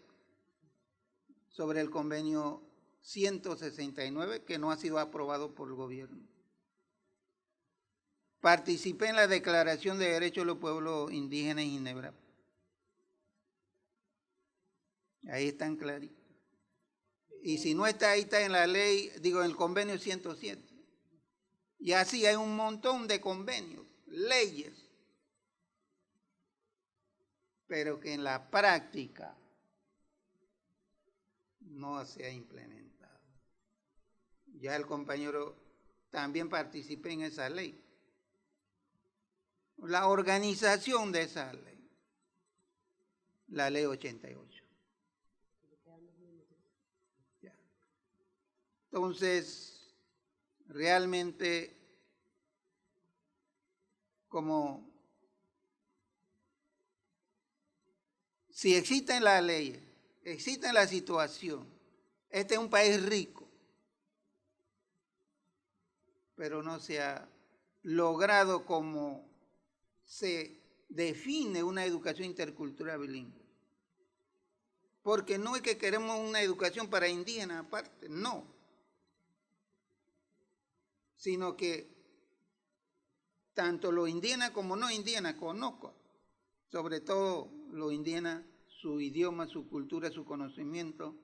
sobre el convenio 169, que no ha sido aprobado por el gobierno. Participé en la Declaración de Derechos de los Pueblos Indígenas en Ginebra. Ahí están claritos. Y si no está ahí, está en la ley, digo, en el convenio 107. Y así hay un montón de convenios, leyes, pero que en la práctica no se ha implementado. Ya el compañero también participé en esa ley. La organización de esa ley, la ley 88. Ya. Entonces, realmente, como si existen las leyes, existe la situación, este es un país rico, pero no se ha logrado como se define una educación intercultural bilingüe. Porque no es que queremos una educación para indígenas aparte, no. Sino que tanto los indígenas como no indígenas conozcan, sobre todo los indígenas, su idioma, su cultura, su conocimiento,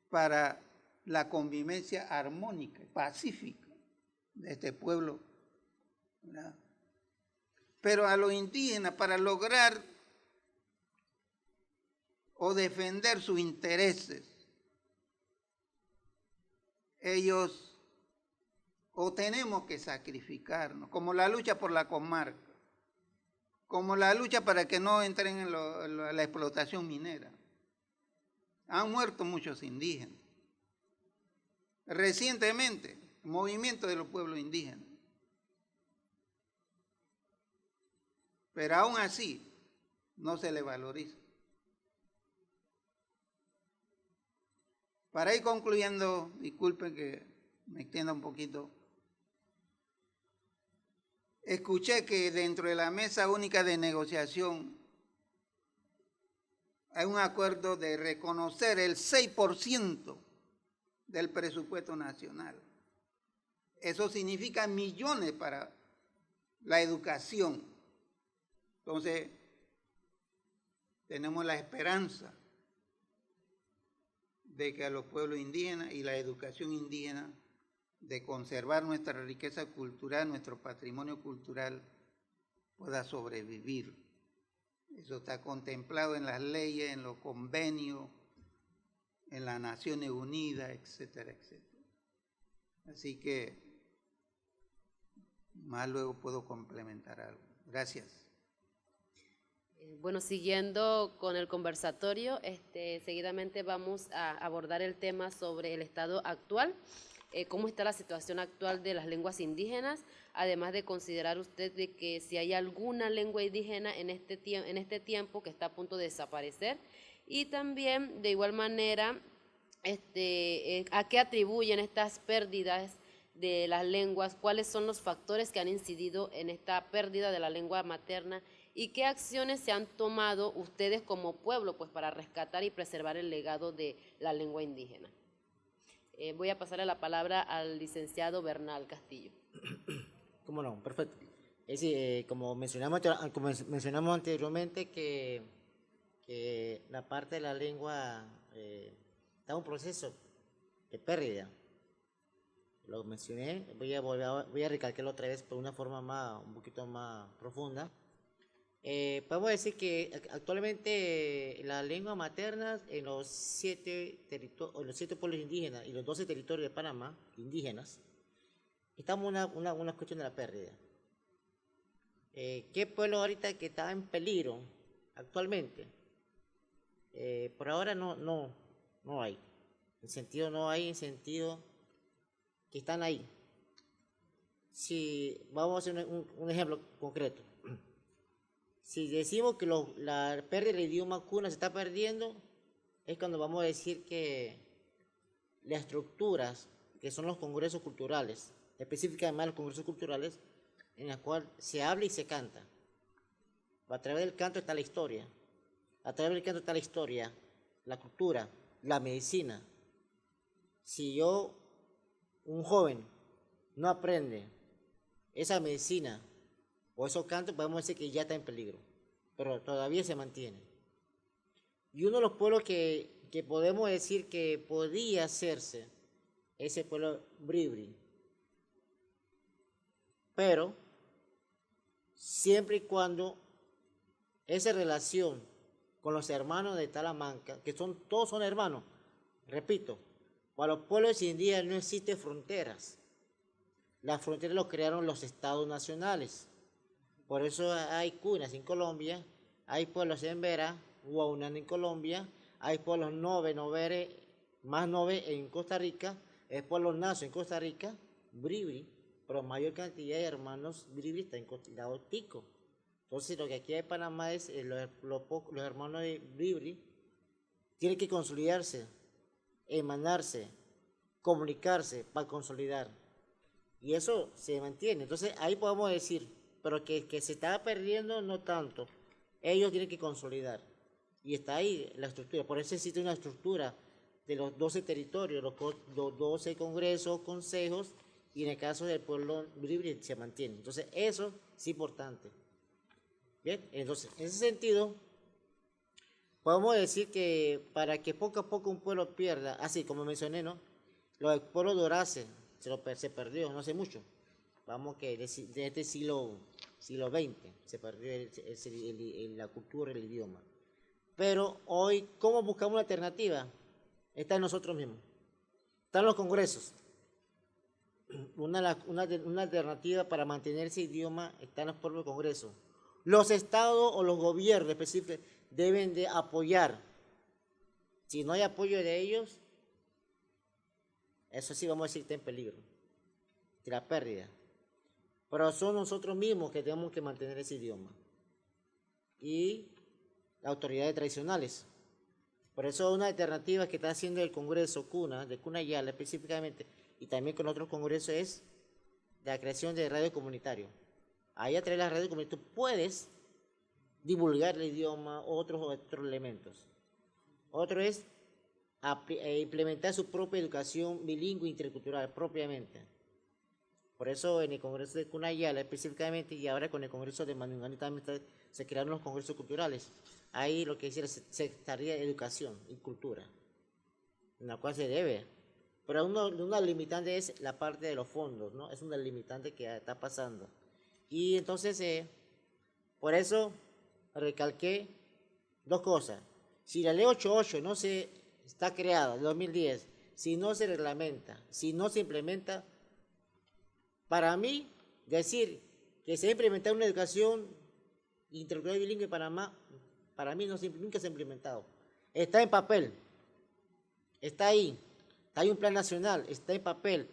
para la convivencia armónica, pacífica de este pueblo, ¿verdad? Pero a los indígenas, para lograr o defender sus intereses, ellos o tenemos que sacrificarnos, como la lucha por la comarca, como la lucha para que no entren en la explotación minera. Han muerto muchos indígenas. Recientemente, movimiento de los pueblos indígenas. Pero aún así, no se le valoriza. Para ir concluyendo, disculpen que me extienda un poquito, escuché que dentro de la mesa única de negociación hay un acuerdo de reconocer el 6% del presupuesto nacional. Eso significa millones para la educación. Entonces, tenemos la esperanza de que a los pueblos indígenas y la educación indígena de conservar nuestra riqueza cultural, nuestro patrimonio cultural, pueda sobrevivir. Eso está contemplado en las leyes, en los convenios, en las Naciones Unidas, etcétera, etcétera. Así que más luego puedo complementar algo. Gracias. Bueno, siguiendo con el conversatorio, seguidamente vamos a abordar el tema sobre el estado actual, cómo está la situación actual de las lenguas indígenas, además de considerar usted de que si hay alguna lengua indígena en este tiempo que está a punto de desaparecer, y también de igual manera a qué atribuyen estas pérdidas de las lenguas, cuáles son los factores que han incidido en esta pérdida de la lengua materna y qué acciones se han tomado ustedes como pueblo pues para rescatar y preservar el legado de la lengua indígena. Voy a pasarle la palabra al licenciado Bernal Castillo. ¿Cómo no? Perfecto. Es decir, como mencionamos anteriormente, que la parte de la lengua está en un proceso de pérdida. Lo mencioné, voy a recalcarlo otra vez por una forma un poquito más profunda. Podemos decir que actualmente las lenguas maternas en los 7 pueblos indígenas y los 12 territorios de Panamá indígenas, estamos en una cuestión de la pérdida. ¿Qué pueblo ahorita que está en peligro actualmente? Por ahora no hay. No hay en sentido que están ahí. Si vamos a hacer un ejemplo concreto. Si decimos que la pérdida del idioma cuna se está perdiendo, es cuando vamos a decir que las estructuras, que son los congresos culturales, específicamente los congresos culturales, en los cuales se habla y se canta. A través del canto está la historia. A través del canto está la historia, la cultura, la medicina. Si un joven, no aprende esa medicina o esos cantos, podemos decir que ya está en peligro, pero todavía se mantiene. Y uno de los pueblos que podemos decir que podía hacerse, ese pueblo Bribri, pero siempre y cuando esa relación con los hermanos de Talamanca, que todos son hermanos, repito, para los pueblos indígenas no existen fronteras. Las fronteras las crearon los estados nacionales. Por eso hay cunas en Colombia, hay pueblos en Vera, Huaunan en Colombia, hay pueblos más nove en Costa Rica, hay pueblos nazo en Costa Rica, Bribri, pero mayor cantidad de hermanos Bribri está en lado Tico. Entonces lo que aquí hay en Panamá es los hermanos de Bribri tienen que consolidarse, emanarse, comunicarse para consolidar. Y eso se mantiene. Entonces ahí podemos decir, pero que se está perdiendo no tanto. Ellos tienen que consolidar. Y está ahí la estructura. Por eso existe una estructura de los 12 territorios, los 12 congresos, consejos, y en el caso del pueblo Bribri se mantiene. Entonces eso es importante. Bien, entonces en ese sentido, podemos decir que para que poco a poco un pueblo pierda, así como mencioné, ¿no? El pueblo de Horace se perdió no hace mucho. Vamos que desde este siglo XX se perdió la cultura, el idioma. Pero hoy, ¿cómo buscamos una alternativa? Está en nosotros mismos. Están los congresos. Una alternativa para mantener ese idioma está en los propios congresos. Los estados o los gobiernos específicos deben de apoyar. Si no hay apoyo de ellos, eso sí vamos a decir que está en peligro de la pérdida. Pero son nosotros mismos que tenemos que mantener ese idioma. Y las autoridades tradicionales. Por eso una alternativa que está haciendo el Congreso CUNA, de Cunayala específicamente, y también con otros congresos, es la creación de radio comunitario. Ahí a través de la radio comunitaria tú puedes divulgar el idioma, otros elementos. Otro es implementar su propia educación bilingüe intercultural propiamente. Por eso en el Congreso de Cunayala específicamente, y ahora con el Congreso de Manungani también se crearon los congresos culturales. Ahí lo que dice la Secretaría de Educación y Cultura, en la cual se debe Pero una limitante es la parte de los fondos, ¿no? Es una limitante que está pasando. Y entonces, por eso recalqué dos cosas. Si la ley 88 no se está creada en 2010, si no se reglamenta, si no se implementa, para mí, decir que se ha implementado una educación intercultural bilingüe en Panamá, para mí nunca se ha implementado. Está en papel, está ahí un plan nacional, está en papel.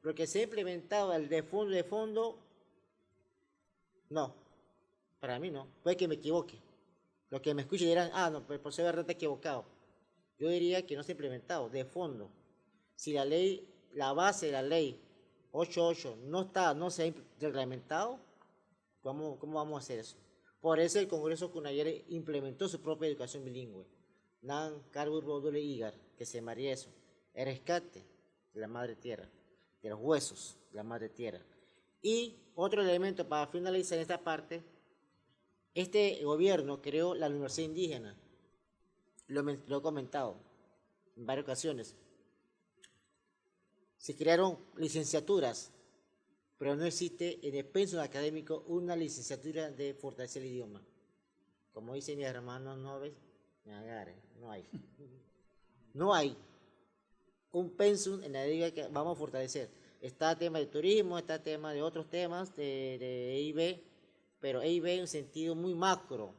Lo que se ha implementado, el de fondo, no, para mí no. Puede que me equivoque. Los que me escuchen dirán, no, pero por ser está equivocado. Yo diría que no se ha implementado, de fondo. Si la ley, la base de la ley 88 no se ha reglamentado, ¿cómo vamos a hacer eso? Por eso el Congreso Cunayere implementó su propia educación bilingüe. Nan, Carbur, Bodule, Igar, que se llamaría eso. El rescate de la madre tierra, de los huesos de la madre tierra. Y otro elemento para finalizar esta parte, este gobierno creó la Universidad Indígena. Lo he comentado en varias ocasiones. Se crearon licenciaturas, pero no existe en el pensum académico una licenciatura de fortalecer el idioma. Como dice mi hermano Nobel, no hay. No hay un pensum en la liga que vamos a fortalecer. Está tema de turismo, está tema de otros temas de EIB, pero EIB en un sentido muy macro.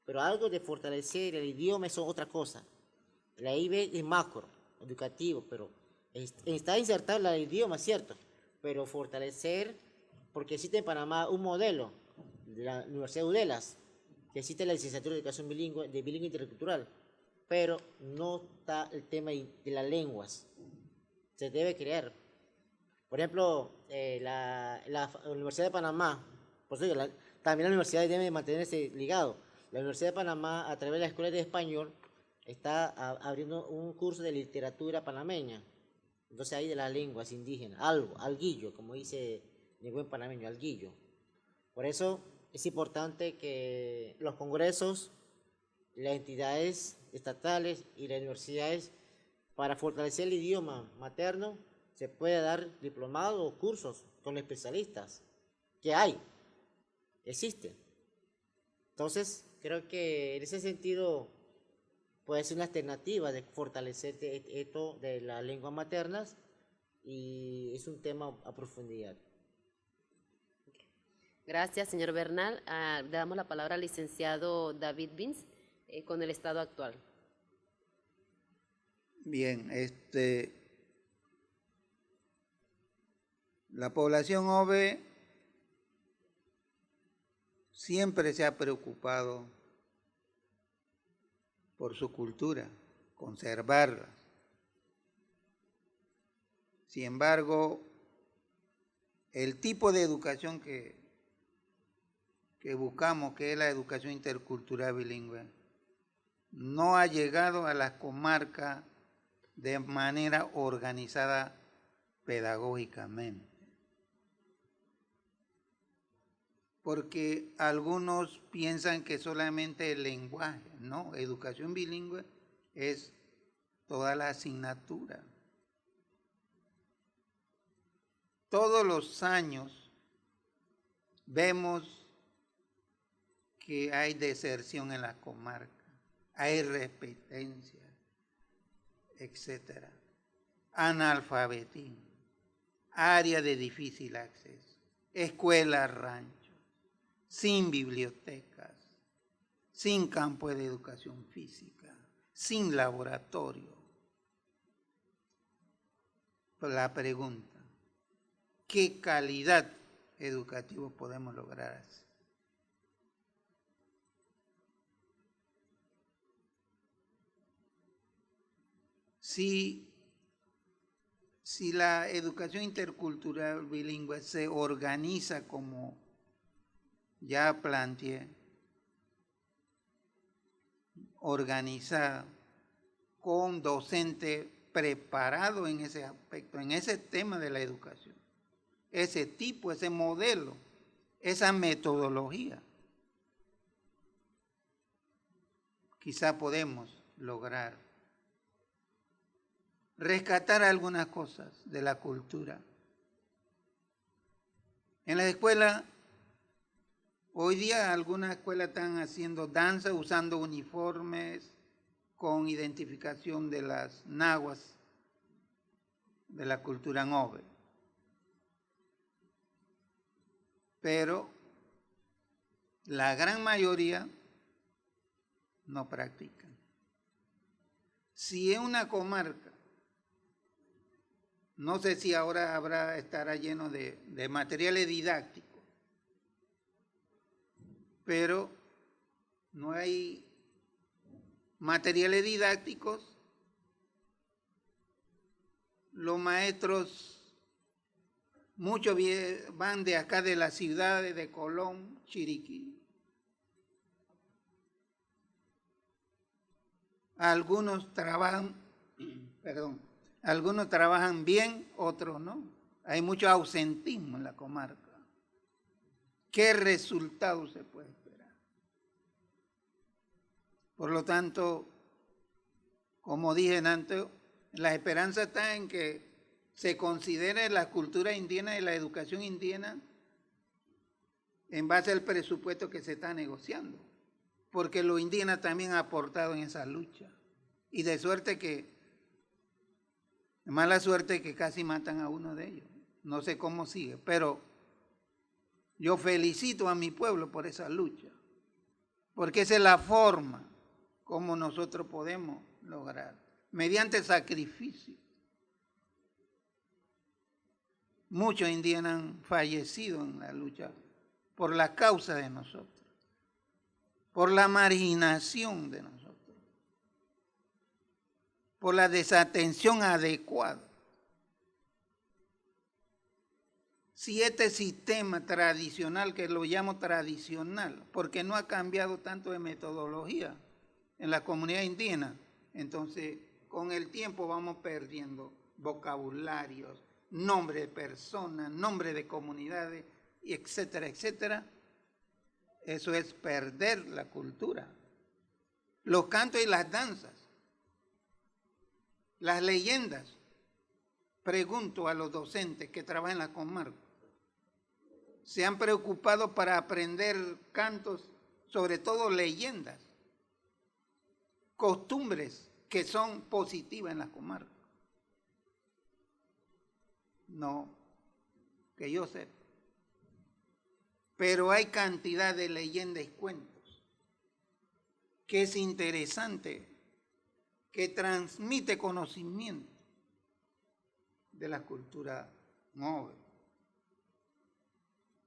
Pero algo de fortalecer el idioma es otra cosa. La EIB es macro, educativo, pero está insertado el idioma, cierto, pero fortalecer, porque existe en Panamá un modelo de la Universidad de Udelas, que existe la licenciatura de educación bilingüe, de bilingüe intercultural, pero no está el tema de las lenguas. Se debe crear. Por ejemplo, la Universidad de Panamá, por eso también la universidad debe mantenerse ligado. La Universidad de Panamá, a través de la Escuela de Español, está abriendo un curso de literatura panameña. Entonces ahí de las lenguas indígenas, alguillo, como dice el buen panameño, alguillo. Por eso es importante que los congresos, las entidades estatales y las universidades, para fortalecer el idioma materno, se puede dar diplomados o cursos con especialistas, que existen. Entonces, creo que en ese sentido puede ser una alternativa de fortalecer esto de las lenguas maternas y es un tema a profundidad. Gracias, señor Bernal. Le damos la palabra al licenciado David Vins con el estado actual. Bien, la población OVE siempre se ha preocupado por su cultura, conservarla. Sin embargo, el tipo de educación que buscamos, que es la educación intercultural bilingüe, no ha llegado a las comarcas de manera organizada pedagógicamente. Porque algunos piensan que solamente el lenguaje, no, educación bilingüe es toda la asignatura. Todos los años vemos que hay deserción en las comarcas, hay respetencia, etcétera, analfabetismo, área de difícil acceso, escuelas ranchos, sin bibliotecas, sin campo de educación física, sin laboratorio. La pregunta, ¿qué calidad educativa podemos lograr así? Si la educación intercultural bilingüe se organiza como ya planteé, organizada con docentes preparados en ese aspecto, en ese tema de la educación, ese tipo, ese modelo, esa metodología, quizá podemos lograr rescatar algunas cosas de la cultura. En la escuela, hoy día algunas escuelas están haciendo danza usando uniformes con identificación de las nahuas de la cultura Ngöbe. Pero la gran mayoría no practican. Si en una comarca, no sé si ahora estará lleno de materiales didácticos, pero no hay materiales didácticos, los maestros, muchos van de acá de las ciudades de Colón, Chiriquí. Algunos trabajan bien, otros no. Hay mucho ausentismo en la comarca. ¿Qué resultado se puede esperar? Por lo tanto, como dije antes, la esperanza está en que se considere la cultura indígena y la educación indígena en base al presupuesto que se está negociando, porque los indígenas también han aportado en esa lucha. Y de mala suerte que casi matan a uno de ellos. No sé cómo sigue, pero yo felicito a mi pueblo por esa lucha, porque esa es la forma como nosotros podemos lograr, mediante sacrificio. Muchos indígenas han fallecido en la lucha por la causa de nosotros, por la marginación de nosotros, por la desatención adecuada. Si este sistema tradicional, que lo llamo tradicional, porque no ha cambiado tanto de metodología en la comunidad indígena, entonces con el tiempo vamos perdiendo vocabularios, nombre de personas, nombre de comunidades, etcétera, etcétera. Eso es perder la cultura. Los cantos y las danzas, las leyendas. Pregunto a los docentes que trabajan en la comarca, ¿se han preocupado para aprender cantos, sobre todo leyendas, costumbres que son positivas en la comarca? No, que yo sepa. Pero hay cantidad de leyendas y cuentos que es interesante, que transmite conocimiento de la cultura Ngöbe.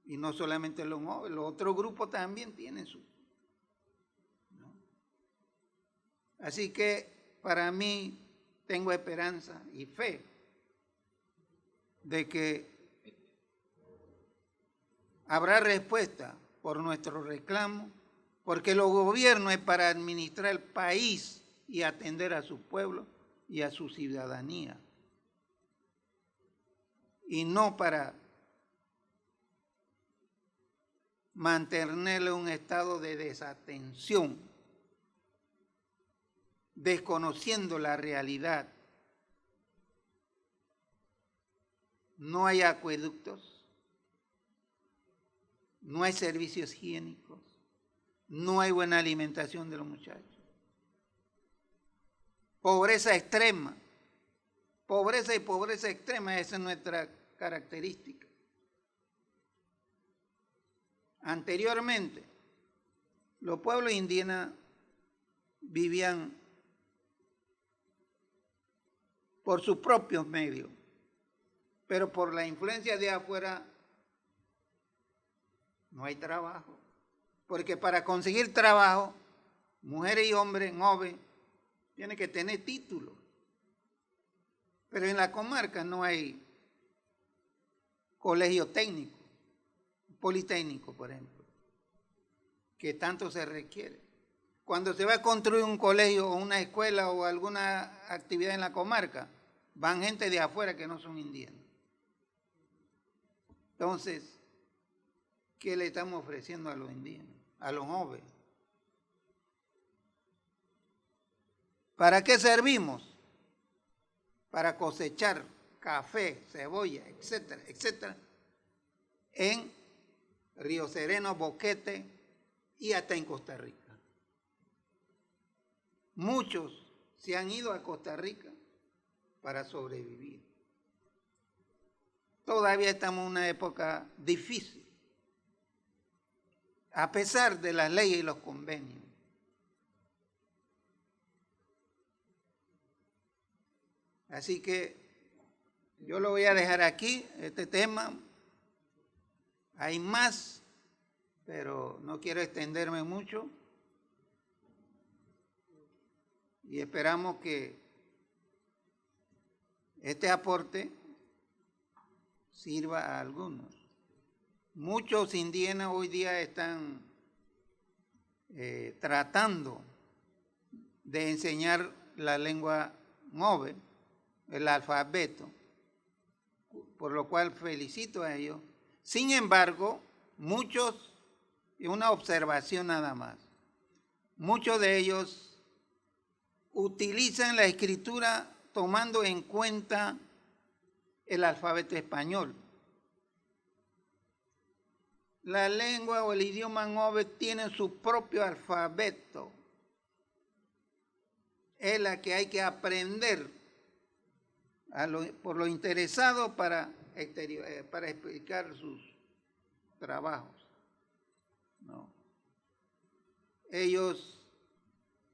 Y no solamente los Ngöbe, los otros grupos también tienen su. ¿No? Así que para mí tengo esperanza y fe de que habrá respuesta por nuestro reclamo, porque los gobiernos es para administrar el país y atender a su pueblo y a su ciudadanía, y no para mantenerle un estado de desatención, desconociendo la realidad. No hay acueductos, no hay servicios higiénicos, no hay buena alimentación de los muchachos. Pobreza extrema, pobreza y pobreza extrema, esa es nuestra característica. Anteriormente, los pueblos indígenas vivían por sus propios medios, pero por la influencia de afuera no hay trabajo. Porque para conseguir trabajo, mujeres y hombres Ngöbe tienen que tener títulos. Pero en la comarca no hay colegio técnico, politécnico, por ejemplo, que tanto se requiere. Cuando se va a construir un colegio o una escuela o alguna actividad en la comarca, van gente de afuera que no son indígenas. Entonces, ¿qué le estamos ofreciendo a los indígenas, a los Ngöbe? ¿Para qué servimos? para cosechar café, cebolla, etcétera, etcétera, en Río Sereno, Boquete y hasta en Costa Rica. Muchos se han ido a Costa Rica para sobrevivir. Todavía estamos en una época difícil, a pesar de las leyes y los convenios. Así que yo lo voy a dejar aquí, este tema. Hay más, pero no quiero extenderme mucho. Y esperamos que este aporte sirva a algunos. Muchos indígenas hoy día están tratando de enseñar la lengua Ngove, el alfabeto, por lo cual felicito a ellos. Sin embargo, muchos, y una observación nada más, muchos de ellos utilizan la escritura tomando en cuenta el alfabeto español. La lengua o el idioma Ngove tiene su propio alfabeto. Es la que hay que aprender por lo interesado para explicar sus trabajos. ¿No? Ellos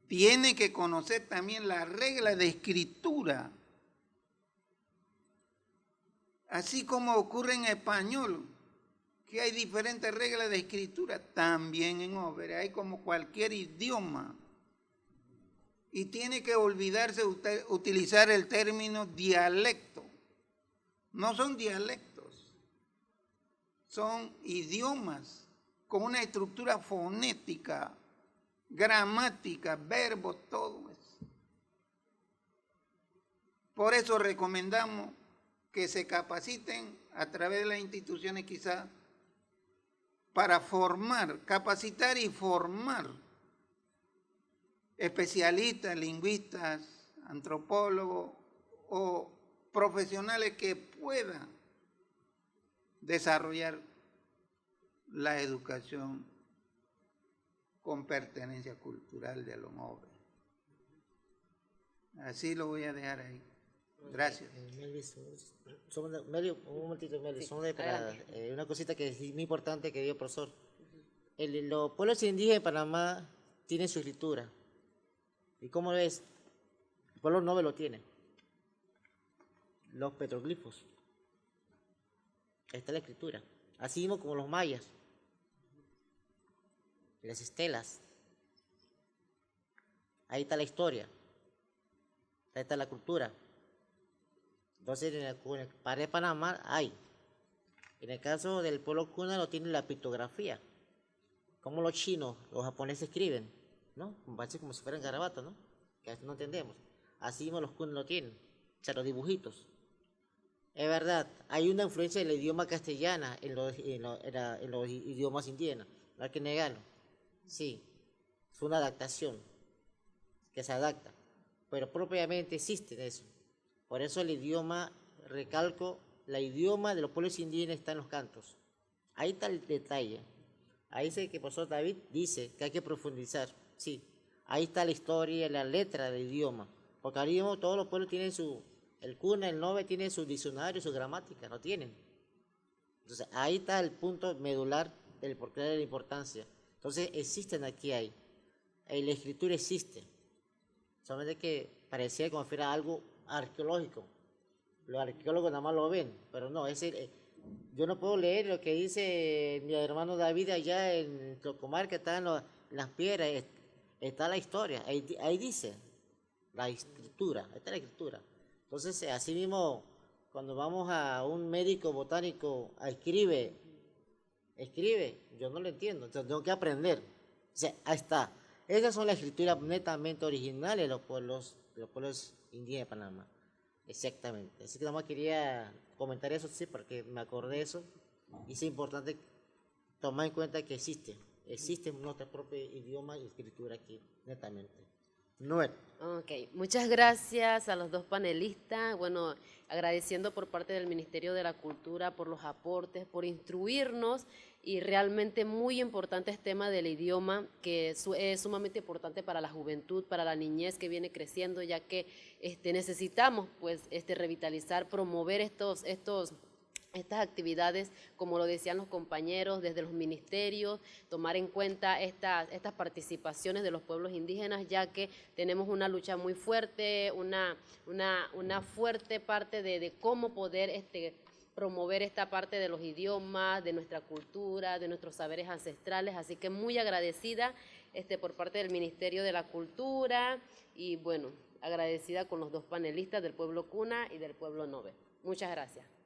tienen que conocer también la regla de escritura, así como ocurre en español, que hay diferentes reglas de escritura, también en Ngove hay como cualquier idioma. Y tiene que olvidarse utilizar el término dialecto. No son dialectos, son idiomas con una estructura fonética, gramática, verbos, todo eso. Por eso recomendamos que se capaciten a través de las instituciones quizás para formar, capacitar y formar especialistas, lingüistas, antropólogos o profesionales que puedan desarrollar la educación con pertenencia cultural de los Ngove. Así lo voy a dejar ahí. Gracias. Meli, un momentito, Meli, una cosita que es muy importante que dio el profesor. Los pueblos indígenas de Panamá tienen su escritura. ¿Y cómo ves? El pueblo Ngove lo tiene. Los petroglifos. Ahí está la escritura. Así mismo como los mayas. Las estelas. Ahí está la historia. Ahí está la cultura. Entonces, en el pared de Panamá hay. En el caso del pueblo Kuna lo tiene la pictografía. Como los chinos, los japoneses escriben, ¿no? Parece como si fueran garabatos, ¿no? Que no entendemos. Así mismo los Kuna lo tienen. O sea, los dibujitos. Es verdad, hay una influencia del idioma castellana en los idiomas indígenas. No hay que negarlo. Sí, es una adaptación que se adapta. Pero propiamente existe eso. Por eso el idioma, recalco, el idioma de los pueblos indígenas está en los cantos. Ahí está el detalle. Ahí dice que el profesor David dice que hay que profundizar. Sí, ahí está la historia, la letra del idioma. Porque ahora mismo todos los pueblos tienen el Kuna, el Ngove tiene su diccionario, su gramática, no tienen. Entonces ahí está el punto medular del porqué de la importancia. Entonces existen aquí ahí. La escritura existe. Solamente que parecía como si fuera algo arqueológico. Los arqueólogos nada más lo ven, pero no, yo no puedo leer lo que dice mi hermano David allá en Tocomar, que está en las piedras, está la historia, ahí dice la escritura, ahí está la escritura. Entonces, así mismo, cuando vamos a un médico botánico a escribe, yo no lo entiendo, entonces tengo que aprender. O sea, ahí está. Esas son las escrituras netamente originales de los pueblos indígenas de Panamá. Exactamente. Así que nada más quería comentar eso, sí, porque me acordé de eso. Y es importante tomar en cuenta que existe nuestro propio idioma y escritura aquí, netamente. Noel. Ok, muchas gracias a los dos panelistas. Bueno, agradeciendo por parte del Ministerio de la Cultura por los aportes, por instruirnos, y realmente muy importante este tema del idioma, que es sumamente importante para la juventud, para la niñez que viene creciendo, ya que necesitamos pues revitalizar, promover estas actividades, como lo decían los compañeros, desde los ministerios, tomar en cuenta estas participaciones de los pueblos indígenas, ya que tenemos una lucha muy fuerte, una fuerte parte de cómo poder promover esta parte de los idiomas, de nuestra cultura, de nuestros saberes ancestrales. Así que muy agradecida por parte del Ministerio de la Cultura y bueno, agradecida con los dos panelistas del pueblo Kuna y del pueblo Nove. Muchas gracias.